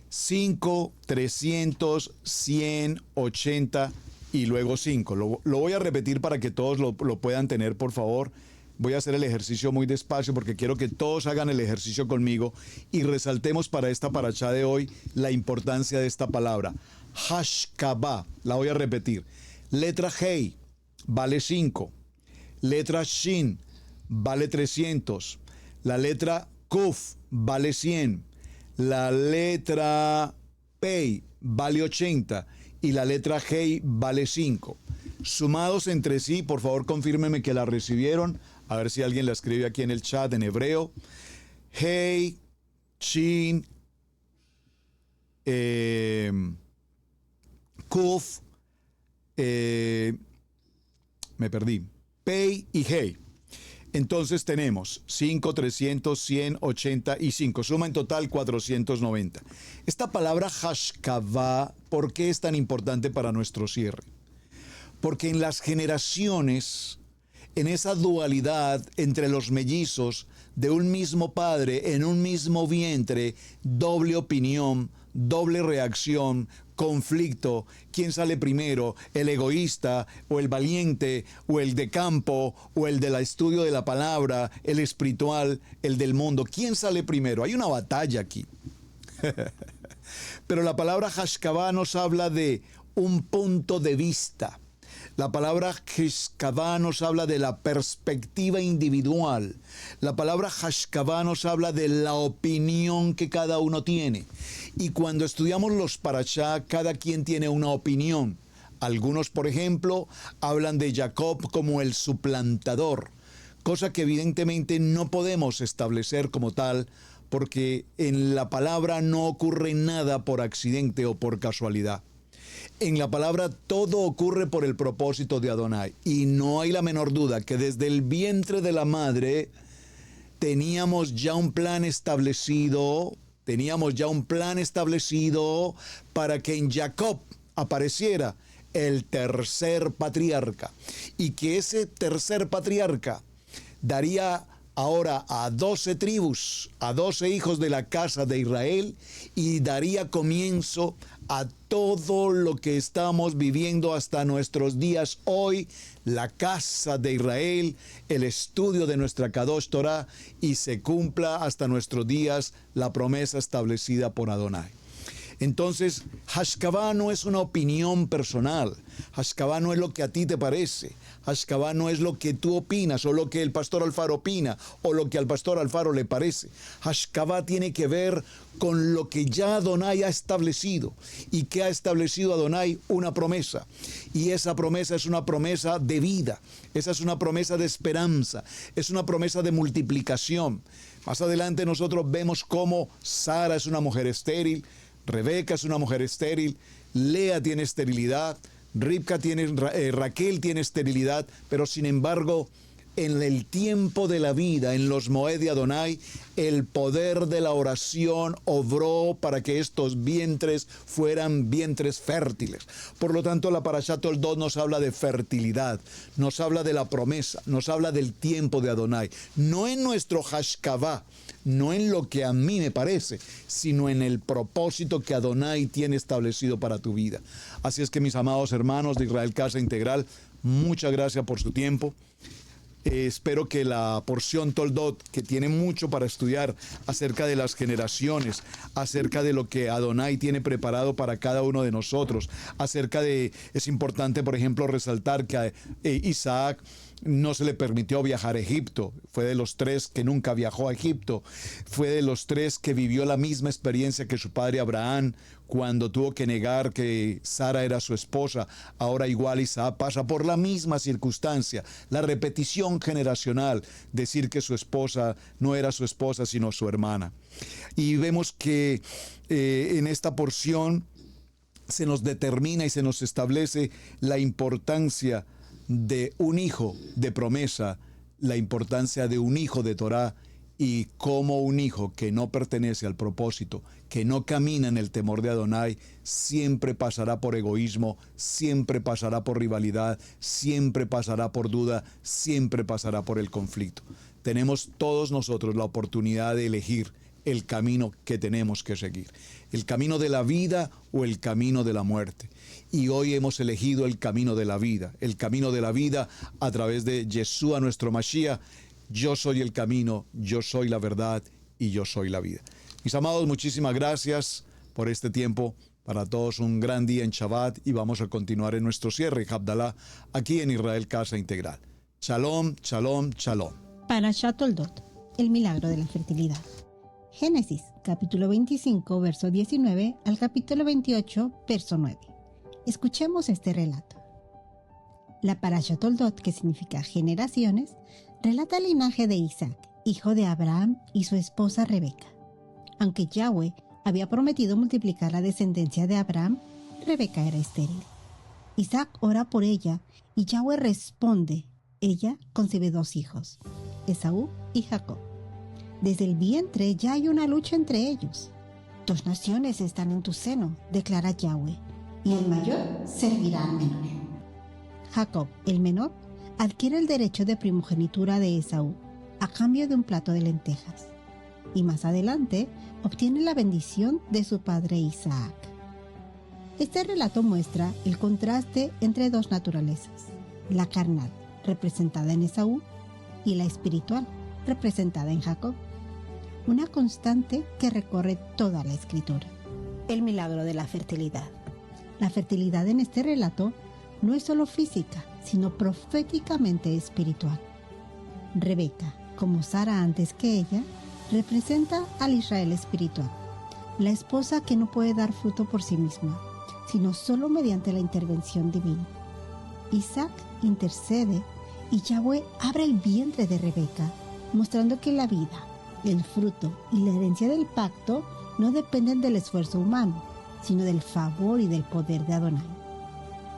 5, 300, 100, 80 y luego 5. Lo voy a repetir para que todos lo puedan tener, por favor. Voy a hacer el ejercicio muy despacio porque quiero que todos hagan el ejercicio conmigo y resaltemos para esta parashá de hoy la importancia de esta palabra. Hashkabah, la voy a repetir. Letra Hei vale 5. Letra Shin vale 300. La letra Kuf vale 100. La letra Pei vale 80 y la letra Hei vale 5. Sumados entre sí, por favor confírmenme que la recibieron. A ver si alguien la escribe aquí en el chat en hebreo. Hei, Shin, Kuf, me perdí, Pei y Hei. Entonces tenemos 5, 300, 100, 80 y 5. Suma en total 490. Esta palabra Hashkabah, ¿por qué es tan importante para nuestro cierre? Porque en las generaciones, en esa dualidad entre los mellizos de un mismo padre, en un mismo vientre, doble opinión, doble reacción, conflicto, quién sale primero, el egoísta o el valiente o el de campo o el del estudio de la palabra, el espiritual, el del mundo, quién sale primero. Hay una batalla aquí. Pero la palabra Hashkabah nos habla de un punto de vista, La palabra Hashkavá nos habla de la perspectiva individual. La palabra Hashkavá nos habla de la opinión que cada uno tiene. Y cuando estudiamos los parashá, cada quien tiene una opinión. Algunos, por ejemplo, hablan de Jacob como el suplantador, cosa que evidentemente no podemos establecer como tal, porque en la palabra no ocurre nada por accidente o por casualidad. En la palabra todo ocurre por el propósito de Adonai. Y no hay la menor duda que desde el vientre de la madre teníamos ya un plan establecido, para que en Jacob apareciera el tercer patriarca. Y que ese tercer patriarca daría ahora a 12 tribus, a 12 hijos de la casa de Israel, y daría comienzo a todo lo que estamos viviendo hasta nuestros días hoy, la casa de Israel, el estudio de nuestra Kadosh Torah, y se cumpla hasta nuestros días la promesa establecida por Adonai. Entonces, Hashkavá no es una opinión personal. Hashkavá no es lo que a ti te parece. Hashkavá no es lo que tú opinas o lo que el pastor Alfaro opina o lo que al pastor Alfaro le parece. Hashkavá tiene que ver con lo que ya Adonai ha establecido. ¿Y qué ha establecido Adonai? Una promesa. Y esa promesa es una promesa de vida. Esa es una promesa de esperanza. Es una promesa de multiplicación. Más adelante nosotros vemos cómo Sara es una mujer estéril, Rebeca es una mujer estéril, Lea tiene esterilidad, Raquel tiene esterilidad, pero sin embargo, en el tiempo de la vida, en los Moed de Adonai, el poder de la oración obró para que estos vientres fueran vientres fértiles. Por lo tanto, la Parashat Toldot nos habla de fertilidad, nos habla de la promesa, nos habla del tiempo de Adonai. No en nuestro Hashkavá, no en lo que a mí me parece, sino en el propósito que Adonai tiene establecido para tu vida. Así es que, mis amados hermanos de Israel Casa Integral, muchas gracias por su tiempo. Espero que la porción Toldot, que tiene mucho para estudiar acerca de las generaciones, acerca de lo que Adonai tiene preparado para cada uno de nosotros, es importante, por ejemplo, resaltar que a Isaac no se le permitió viajar a Egipto. Fue de los 3 que nunca viajó a Egipto. Fue de los 3 que vivió la misma experiencia que su padre Abraham cuando tuvo que negar que Sara era su esposa. Ahora igual Isaac pasa por la misma circunstancia. La repetición generacional, decir que su esposa no era su esposa sino su hermana. Y vemos que en esta porción se nos determina y se nos establece la importancia de un hijo de promesa, la importancia de un hijo de Torah, y cómo un hijo que no pertenece al propósito, que no camina en el temor de Adonai, siempre pasará por egoísmo, siempre pasará por rivalidad, siempre pasará por duda, siempre pasará por el conflicto. Tenemos todos nosotros la oportunidad de elegir el camino que tenemos que seguir, el camino de la vida o el camino de la muerte. Y hoy hemos elegido el camino de la vida a través de Yeshua, nuestro Mashiach. Yo soy el camino, yo soy la verdad y yo soy la vida. Mis amados, muchísimas gracias por este tiempo. Para todos un gran día en Shabbat, y vamos a continuar en nuestro cierre, Havdalah, aquí en Israel Casa Integral. Shalom, shalom, shalom. Parashat Toldot, el milagro de la fertilidad. Génesis, capítulo 25, verso 19 al capítulo 28, verso 9. Escuchemos este relato. La Parashat Toldot, que significa generaciones, relata el linaje de Isaac, hijo de Abraham, y su esposa Rebeca. Aunque Yahweh había prometido multiplicar la descendencia de Abraham, Rebeca era estéril. Isaac ora por ella y Yahweh responde. Ella concibe 2 hijos, Esaú y Jacob. Desde el vientre ya hay una lucha entre ellos. 2 naciones están en tu seno, declara Yahweh, y el mayor servirá al menor. Jacob, el menor, adquiere el derecho de primogenitura de Esaú a cambio de un plato de lentejas, y más adelante obtiene la bendición de su padre Isaac. Este relato muestra el contraste entre 2 naturalezas, la carnal, representada en Esaú, y la espiritual, representada en Jacob, una constante que recorre toda la escritura. El milagro de la fertilidad. La fertilidad en este relato no es solo física, sino proféticamente espiritual. Rebeca, como Sara antes que ella, representa al Israel espiritual, la esposa que no puede dar fruto por sí misma, sino solo mediante la intervención divina. Isaac intercede y Yahweh abre el vientre de Rebeca, mostrando que la vida, el fruto y la herencia del pacto no dependen del esfuerzo humano, sino del favor y del poder de Adonai.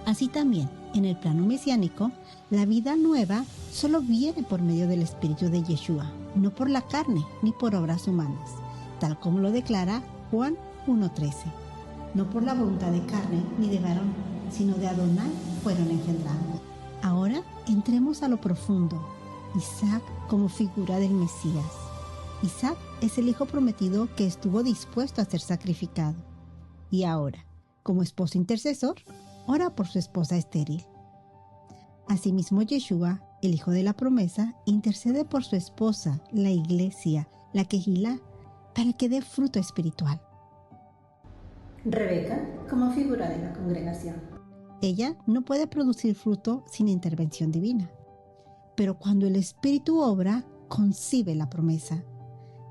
Así también, en el plano mesiánico, la vida nueva solo viene por medio del Espíritu de Yeshua, no por la carne ni por obras humanas, tal como lo declara Juan 1:13. No por la voluntad de carne ni de varón, sino de Adonai fueron engendrados. Ahora entremos a lo profundo. Isaac como figura del Mesías. Isaac es el hijo prometido que estuvo dispuesto a ser sacrificado. Y ahora, como esposo intercesor, ora por su esposa estéril. Asimismo, Yeshua, el hijo de la promesa, intercede por su esposa, la iglesia, la Kehilá, para que dé fruto espiritual. Rebeca como figura de la congregación. Ella no puede producir fruto sin intervención divina. Pero cuando el Espíritu obra, concibe la promesa.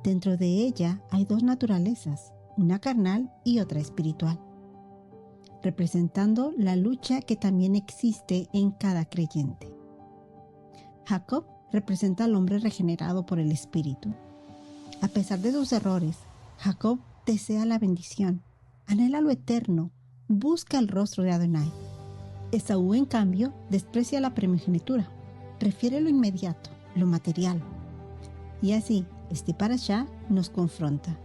Dentro de ella hay dos naturalezas, una carnal y otra espiritual, representando la lucha que también existe en cada creyente. Jacob representa al hombre regenerado por el Espíritu. A pesar de sus errores, Jacob desea la bendición, anhela lo eterno, busca el rostro de Adonai. Esaú, en cambio, desprecia la primogenitura, prefiere lo inmediato, lo material. Y así, este parashá nos confronta.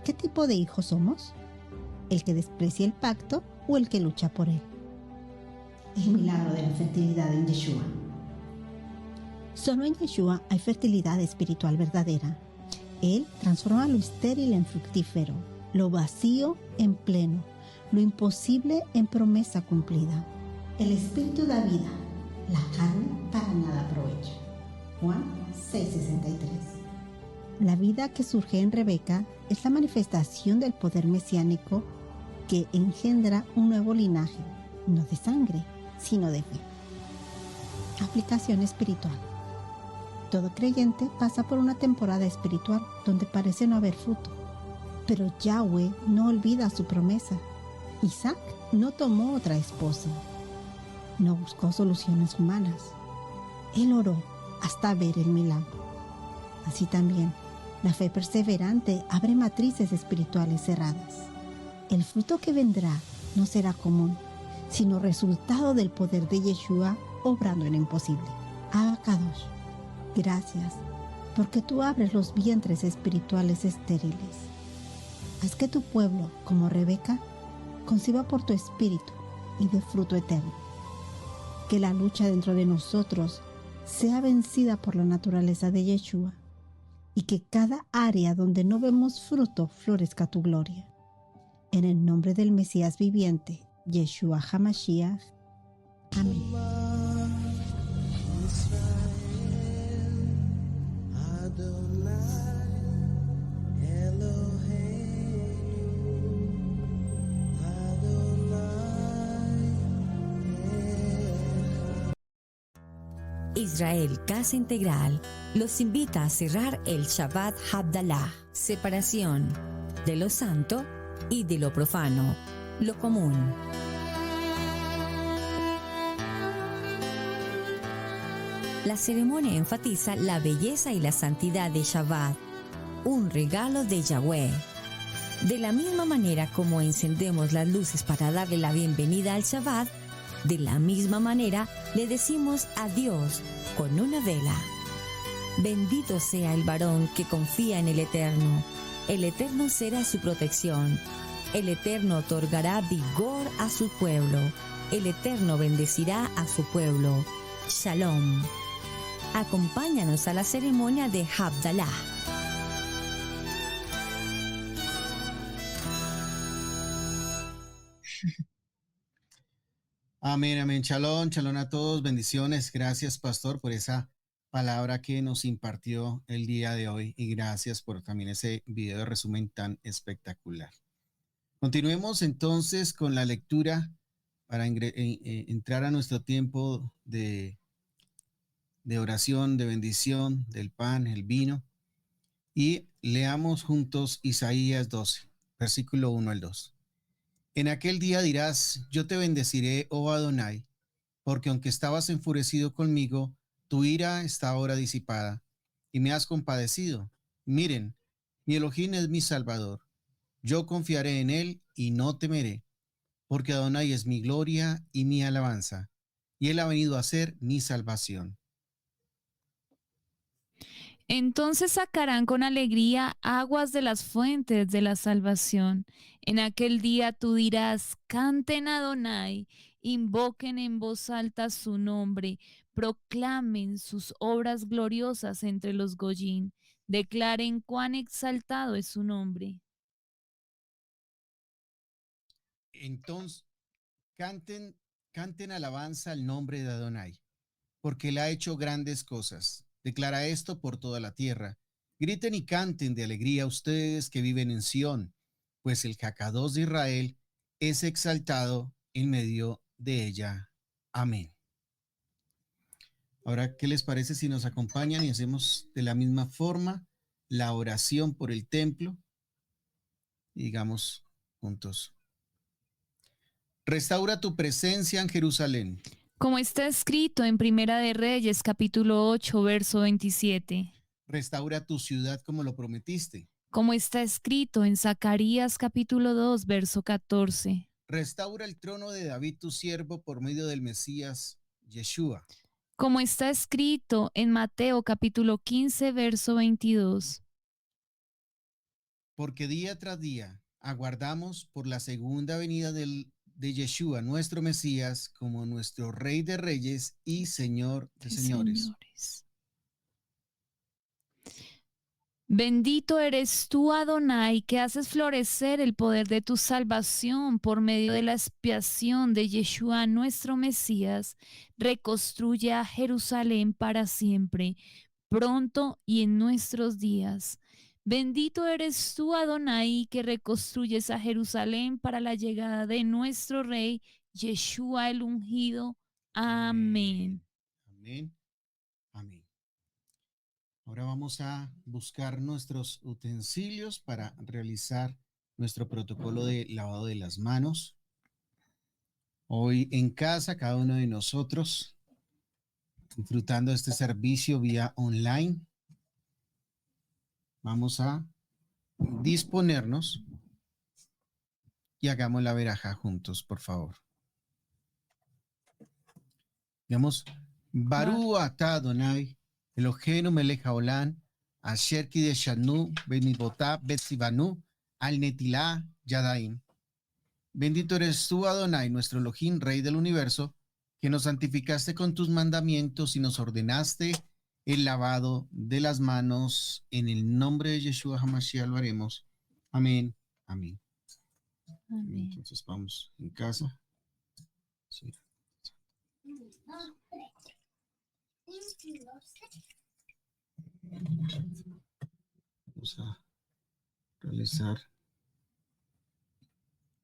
¿Qué tipo de hijos somos? ¿El que desprecia el pacto o el que lucha por él? El milagro de la fertilidad en Yeshua. Solo en Yeshua hay fertilidad espiritual verdadera. Él transforma lo estéril en fructífero, lo vacío en pleno, lo imposible en promesa cumplida. El Espíritu da vida, la carne para nada aprovecha. Juan 6:63. La vida que surge en Rebeca es la manifestación del poder mesiánico que engendra un nuevo linaje, no de sangre, sino de fe. Aplicación espiritual. Todo creyente pasa por una temporada espiritual donde parece no haber fruto, pero Yahweh no olvida su promesa. Isaac no tomó otra esposa, no buscó soluciones humanas. Él oró hasta ver el milagro. Así también, la fe perseverante abre matrices espirituales cerradas. El fruto que vendrá no será común, sino resultado del poder de Yeshua obrando en lo imposible. Abacadosh, gracias, porque tú abres los vientres espirituales estériles. Haz que tu pueblo, como Rebeca, conciba por tu espíritu y dé fruto eterno. Que la lucha dentro de nosotros sea vencida por la naturaleza de Yeshua y que cada área donde no vemos fruto florezca tu gloria. En el nombre del Mesías viviente, Yeshua HaMashiach. Amén. Israel Casa Integral los invita a cerrar el Shabbat Havdalah, separación de lo santo y de lo profano, lo común. La ceremonia enfatiza la belleza y la santidad de Shabbat, un regalo de Yahweh. De la misma manera como encendemos las luces para darle la bienvenida al Shabbat, de la misma manera le decimos adiós con una vela. Bendito sea el varón que confía en el Eterno. El Eterno será su protección. El Eterno otorgará vigor a su pueblo. El Eterno bendecirá a su pueblo. Shalom. Acompáñanos a la ceremonia de Havdalah. Amén, amén. Shalom, shalom a todos. Bendiciones. Gracias, pastor, por esa palabra que nos impartió el día de hoy y gracias por también ese video de resumen tan espectacular. Continuemos entonces con la lectura para entrar a nuestro tiempo de oración, de bendición, del pan, el vino, y leamos juntos Isaías 12, versículo 1 al 2. En aquel día dirás, yo te bendeciré, oh Adonai, porque aunque estabas enfurecido conmigo, tu ira está ahora disipada, y me has compadecido. Miren, mi Elohim es mi Salvador. Yo confiaré en él y no temeré, porque Adonai es mi gloria y mi alabanza, y él ha venido a ser mi salvación. Entonces sacarán con alegría aguas de las fuentes de la salvación. En aquel día tú dirás, canten a Adonai, invoquen en voz alta su nombre, proclamen sus obras gloriosas entre los Goyín, declaren cuán exaltado es su nombre. Entonces, canten alabanza al nombre de Adonai, porque él ha hecho grandes cosas. Declara esto por toda la tierra. Griten y canten de alegría ustedes que viven en Sión, pues el Jacados de Israel es exaltado en medio de ella. Amén. Ahora, ¿qué les parece si nos acompañan y hacemos de la misma forma la oración por el templo? Y digamos juntos. Restaura tu presencia en Jerusalén. Como está escrito en Primera de Reyes, capítulo 8, verso 27. Restaura tu ciudad como lo prometiste. Como está escrito en Zacarías, capítulo 2, verso 14. Restaura el trono de David tu siervo por medio del Mesías, Yeshua. Como está escrito en Mateo, capítulo 15, verso 22. Porque día tras día aguardamos por la segunda venida de Yeshua, nuestro Mesías, como nuestro Rey de Reyes y Señor de Señores. Bendito eres tú, Adonai, que haces florecer el poder de tu salvación por medio de la expiación de Yeshua, nuestro Mesías. Reconstruye a Jerusalén para siempre, pronto y en nuestros días. Bendito eres tú, Adonai, que reconstruyes a Jerusalén para la llegada de nuestro Rey, Yeshua el ungido. Amén. Amén. Amén. Ahora vamos a buscar nuestros utensilios para realizar nuestro protocolo de lavado de las manos. Hoy en casa, cada uno de nosotros, disfrutando de este servicio vía online, vamos a disponernos y hagamos la verajá juntos, por favor. Digamos, Barú ata Adonai, Eloheinu melech haolam, asher kideshanu benivotá betzivanu, al netilá yadaim. Bendito eres tú, Adonai, nuestro Elohim, Rey del universo, que nos santificaste con tus mandamientos y nos ordenaste el lavado de las manos. En el nombre de Yeshua HaMashiach lo haremos. Amén. Amén. Amén. Entonces vamos en casa. Sí. Vamos a realizar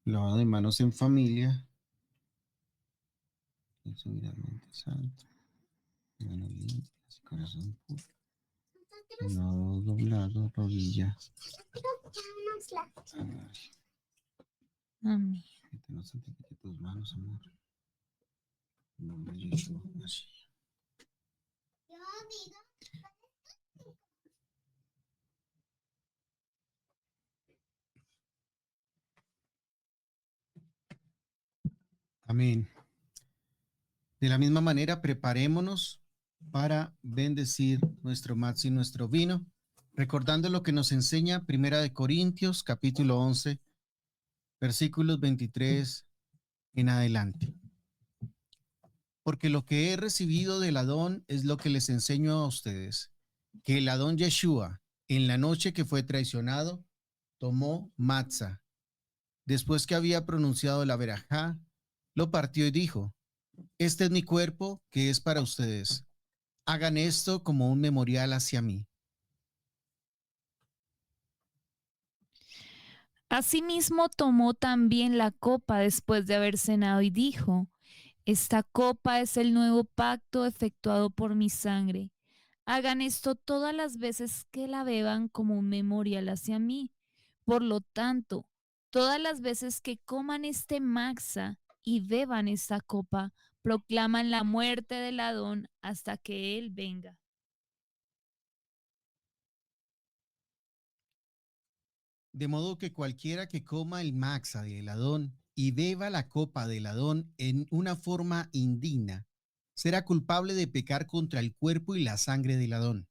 lavado de manos en familia. Eso, mente santo. Manos limpias, corazón puro. No doblado, rodilla. Amén. Que no santifique tus manos, amor. En nombre de Yeshua, así. Amén. De la misma manera, preparémonos para bendecir nuestro matzo y nuestro vino, recordando lo que nos enseña Primera de Corintios, capítulo 11, versículos 23 en adelante. Porque lo que he recibido del Adón es lo que les enseño a ustedes, que el Adón Yeshua, en la noche que fue traicionado, tomó matza. Después que había pronunciado la verajá, lo partió y dijo: este es mi cuerpo que es para ustedes. Hagan esto como un memorial hacia mí. Asimismo tomó también la copa después de haber cenado y dijo: Esta copa es el nuevo pacto efectuado por mi sangre. Hagan esto todas las veces que la beban como un memorial hacia mí. Por lo tanto, todas las veces que coman este maxa y beban esta copa, proclaman la muerte del Adón hasta que él venga. De modo que cualquiera que coma el maxa del Adón y beba la copa del Adón en una forma indigna, será culpable de pecar contra el cuerpo y la sangre del Adón.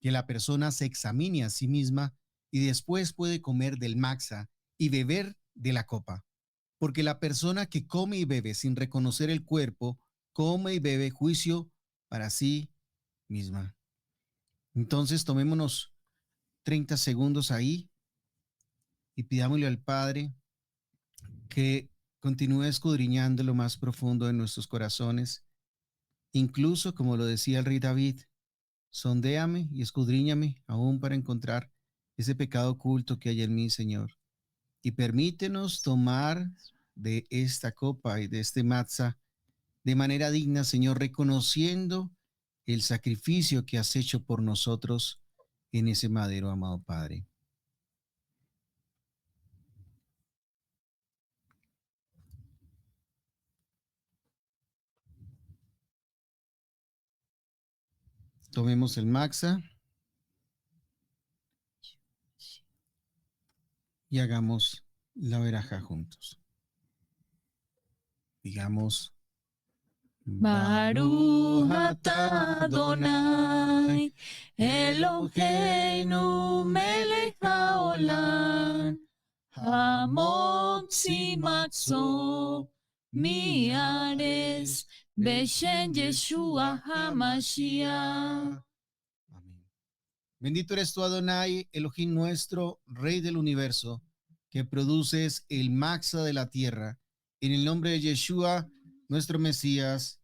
Que la persona se examine a sí misma y después puede comer del maxa y beber de la copa. Porque la persona que come y bebe sin reconocer el cuerpo, come y bebe juicio para sí misma. Entonces tomémonos 30 segundos ahí y pidámosle al Padre que continúe escudriñando lo más profundo de nuestros corazones. Incluso, como lo decía el rey David, sondéame y escudriñame aún para encontrar ese pecado oculto que hay en mí, Señor. Y permítenos tomar de esta copa y de este matzah de manera digna, Señor, reconociendo el sacrificio que has hecho por nosotros en ese madero, amado Padre. Tomemos el matzah y hagamos la verajá juntos. Digamos: Baruch atah Adonai, Eloheinu melech haolam, hamotzi matzot mi'aretz beshem Yeshua HaMashiach. Amén. Bendito eres tú, Adonai, Elohim nuestro, Rey del universo, que produces el matzah de la tierra. En el nombre de Yeshua, nuestro Mesías.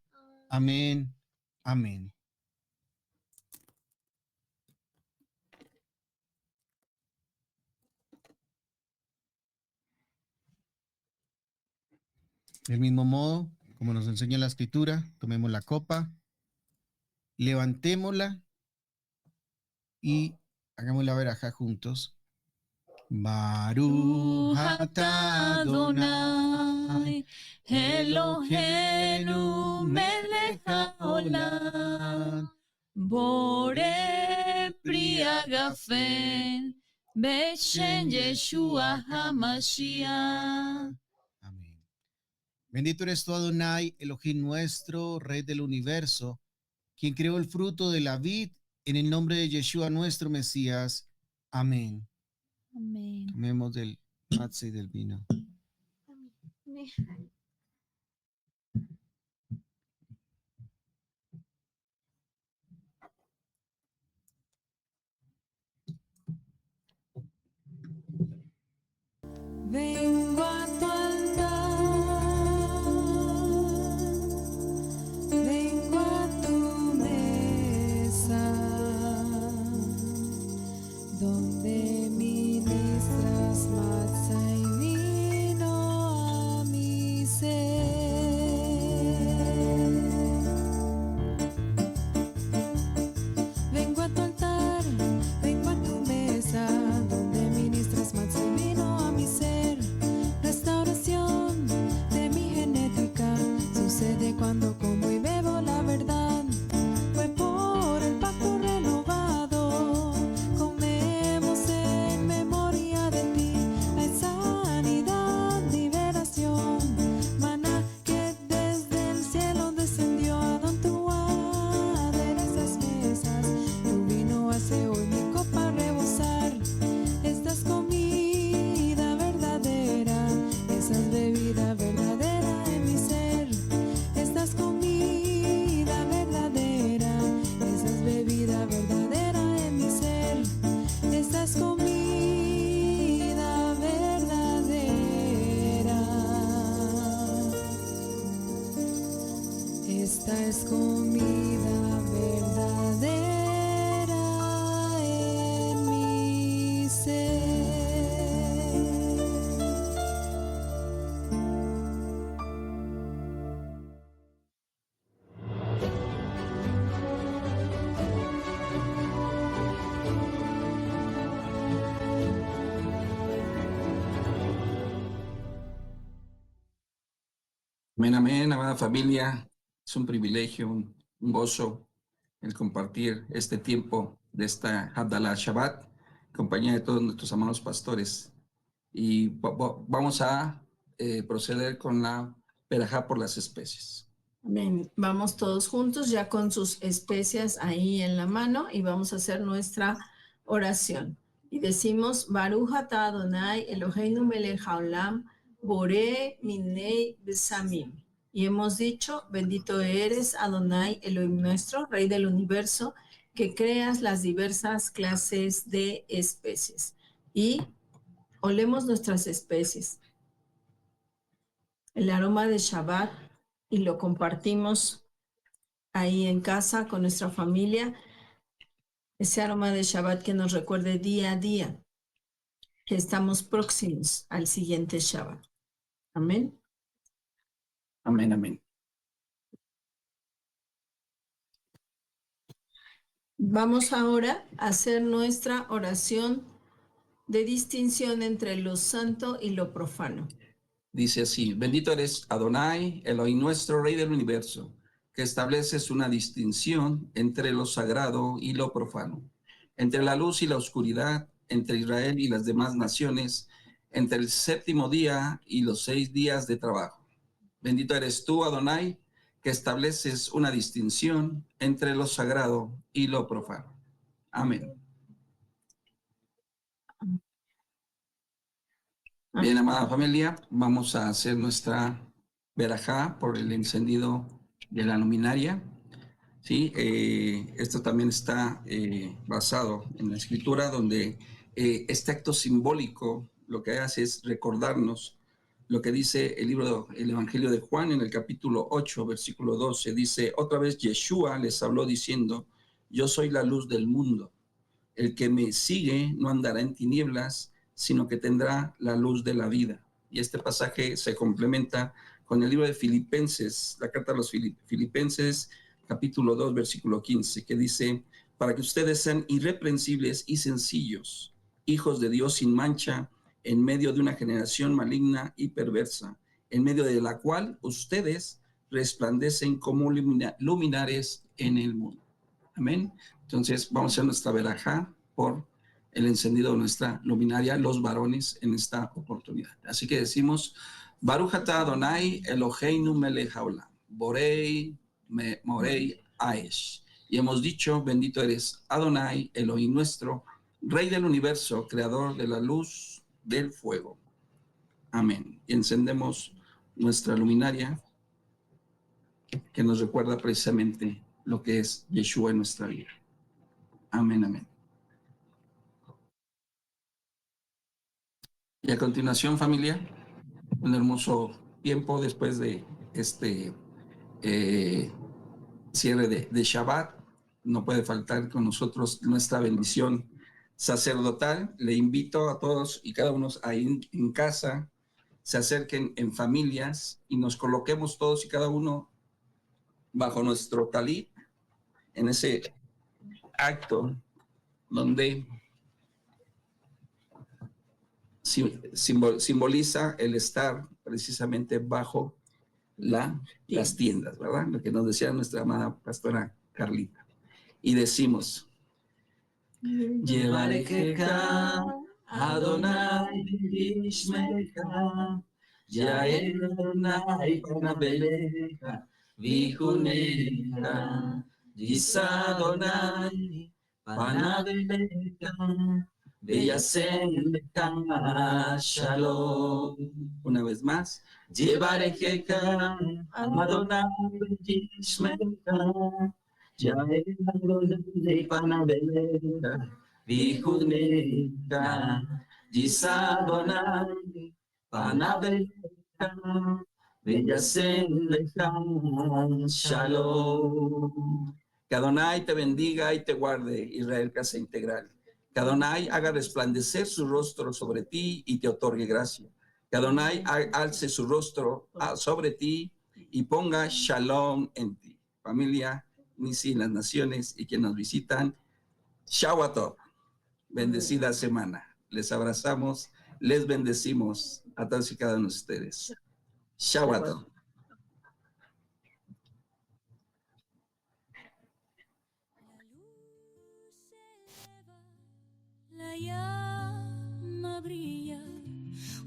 Amén. Amén. Del mismo modo, como nos enseña la Escritura, tomemos la copa, levantémosla y hagamos la verajá juntos. Baruch atah Adonai, Eloheinu melech haolam, Borei pri hagafen beshem Yeshua HaMashiach. Amén. Bendito eres tú, Adonai, Elohim nuestro, Rey del universo, quien creó el fruto de la vid, en el nombre de Yeshua nuestro Mesías. Amén. Amén. Tomemos del matzah y del vino. Vengo a tu altar, vengo a tu mesa, donde ministras matzah y vino a mi ser. Vengo a tu altar, vengo a tu mesa, donde ministras matzah y vino a mi ser. Restauración de mi genética sucede cuando como y bebo la verdad. Fue por el pacto renovado, comemos en memoria de ti. Hay sanidad, liberación, maná que desde el cielo descendió. Adón, tú aderezas mesas, tu vino hace hoy mi copa rebosar. Esta es comida verdadera, esa es bebida verdadera en mi ser. Esta es comida verdadera, esa es bebida verdadera en mi ser. Esta es comida verdadera. Esta es comida verdadera en mi ser. Amén, amén, amada familia. Es un privilegio, un gozo el compartir este tiempo de esta Havdalah Shabbat en compañía de todos nuestros amados pastores. Y vamos a proceder con la perajá por las especies. Amén. Vamos todos juntos ya con sus especias ahí en la mano y vamos a hacer nuestra oración. Y decimos, Baruch atah Adonai Eloheinu melech haolam, boré minei besamim. Y hemos dicho, bendito eres Adonai Elohim nuestro, Rey del universo, que creas las diversas clases de especies. Y olemos nuestras especies. El aroma de Shabbat, y lo compartimos ahí en casa con nuestra familia, ese aroma de Shabbat que nos recuerde día a día que estamos próximos al siguiente Shabbat. Amén. Amén, amén. Vamos ahora a hacer nuestra oración de distinción entre lo santo y lo profano. Dice así, bendito eres Adonai, Elohim nuestro, Rey del universo, que estableces una distinción entre lo sagrado y lo profano, entre la luz y la oscuridad, entre Israel y las demás naciones, entre el séptimo día y los 6 días de trabajo. Bendito eres tú, Adonai, que estableces una distinción entre lo sagrado y lo profano. Amén. Bien, amada familia, vamos a hacer nuestra verajá por el encendido de la luminaria. ¿Sí? Esto también está basado en la escritura, donde este acto simbólico lo que hace es recordarnos lo que dice el Evangelio de Juan en el capítulo 8, versículo 12. Dice, otra vez Yeshua les habló diciendo, yo soy la luz del mundo. El que me sigue no andará en tinieblas, sino que tendrá la luz de la vida. Y este pasaje se complementa con el libro de Filipenses, la carta a los Filipenses, capítulo 2, versículo 15, que dice, para que ustedes sean irreprensibles y sencillos, hijos de Dios sin mancha, en medio de una generación maligna y perversa, en medio de la cual ustedes resplandecen como luminares en el mundo. Amén. Entonces vamos a hacer nuestra verajá por el encendido de nuestra luminaria, los varones, en esta oportunidad. Así que decimos, Baruch atah Adonai Eloheinu melech haolam, borei morei aesh. Y hemos dicho, bendito eres Adonai, Elohim nuestro, Rey del universo, creador de la luz del fuego. Amén. Y encendemos nuestra luminaria que nos recuerda precisamente lo que es Yeshua en nuestra vida. Amén, amén. Y a continuación, familia, un hermoso tiempo después de este cierre de Shabbat. No puede faltar con nosotros nuestra bendición sacerdotal. Le invito a todos y cada uno ahí en casa, se acerquen en familias y nos coloquemos todos y cada uno bajo nuestro talit, en ese acto donde simboliza el estar precisamente bajo las tiendas, ¿verdad? Lo que nos decía nuestra amada pastora Carlita. Y decimos, Yevarejeja Adonai Ishmeja, Yael Adonai Panabeleja, Vijuneja, Yisa Adonai Panabeleja, Beyaseja Shalom. Una vez más, Yevarejeja Adonai Ishmeja, Yael Adonai Panabeleja, Vijuneja, Yisa Adonai Panabeleja, Beyaseja Shalom. Que Adonai te bendiga y te guarde, Israel Casa Integral. Que Adonai haga resplandecer su rostro sobre ti y te otorgue gracia. Que Adonai alce su rostro sobre ti y ponga shalom en ti. Familia, Nisi, las naciones y quienes nos visitan, Shabbat Tov. Bendecida semana. Les abrazamos, les bendecimos a todos y cada uno de ustedes. Shabbat Tov. llama brilla,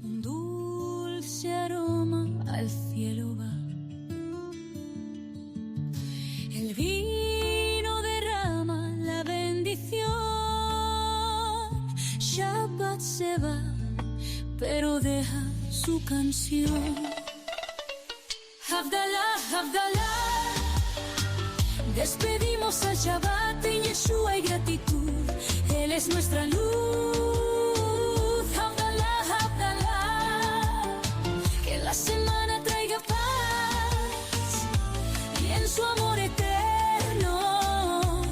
un dulce aroma al cielo va. El vino derrama la bendición. Shabbat se va, pero deja su canción. Havdalah, Havdalah. Despedimos al Shabbat, en Yeshua hay gratitud. Él es nuestra luz. Havdalah, Havdalah. Que la semana traiga paz y en su amor eterno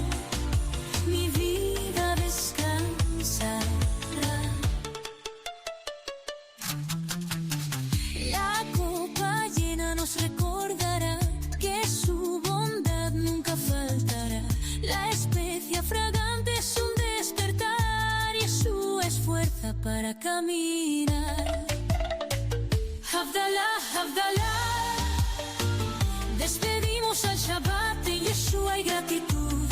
mi vida descansará. La copa llena nos recordará que su bondad nunca faltará. La especia fragante es un despertar, Yeshua es fuerza para caminar. Havdalah, Havdalah. Despedimos al Shabbat, en Yeshua hay gratitud.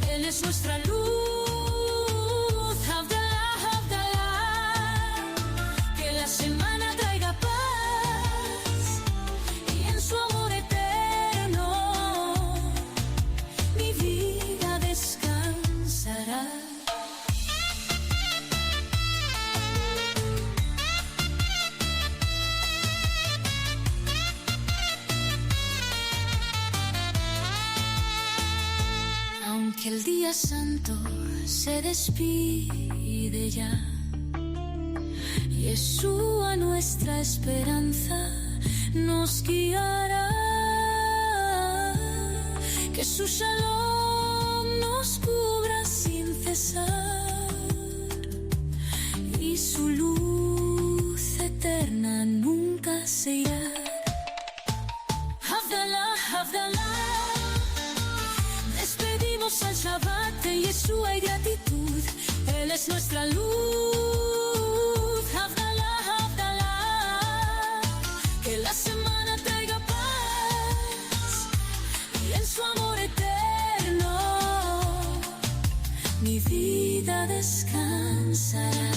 Él es nuestra luz. Havdalah, Havdalah. Que la semana traiga paz y en su amor eterno mi vida descansará. Aunque el día santo se despide ya, Yeshua nuestra esperanza nos guiará. Que su shalom nos cubra sin cesar y su luz eterna nunca se irá. Havdalah, Havdalah. Despedimos al Shabbat, en Yeshua hay gratitud. Él es nuestra luz. Havdalah, Havdalah. Que la semana traiga paz y en su amor eterno mi vida descansará.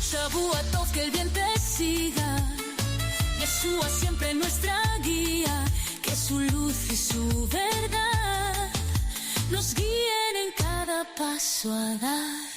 Shavuot Tov, que el bien te siga. Yeshua siempre nuestra guía. Que su luz y su verdad nos guíen en cada paso a dar.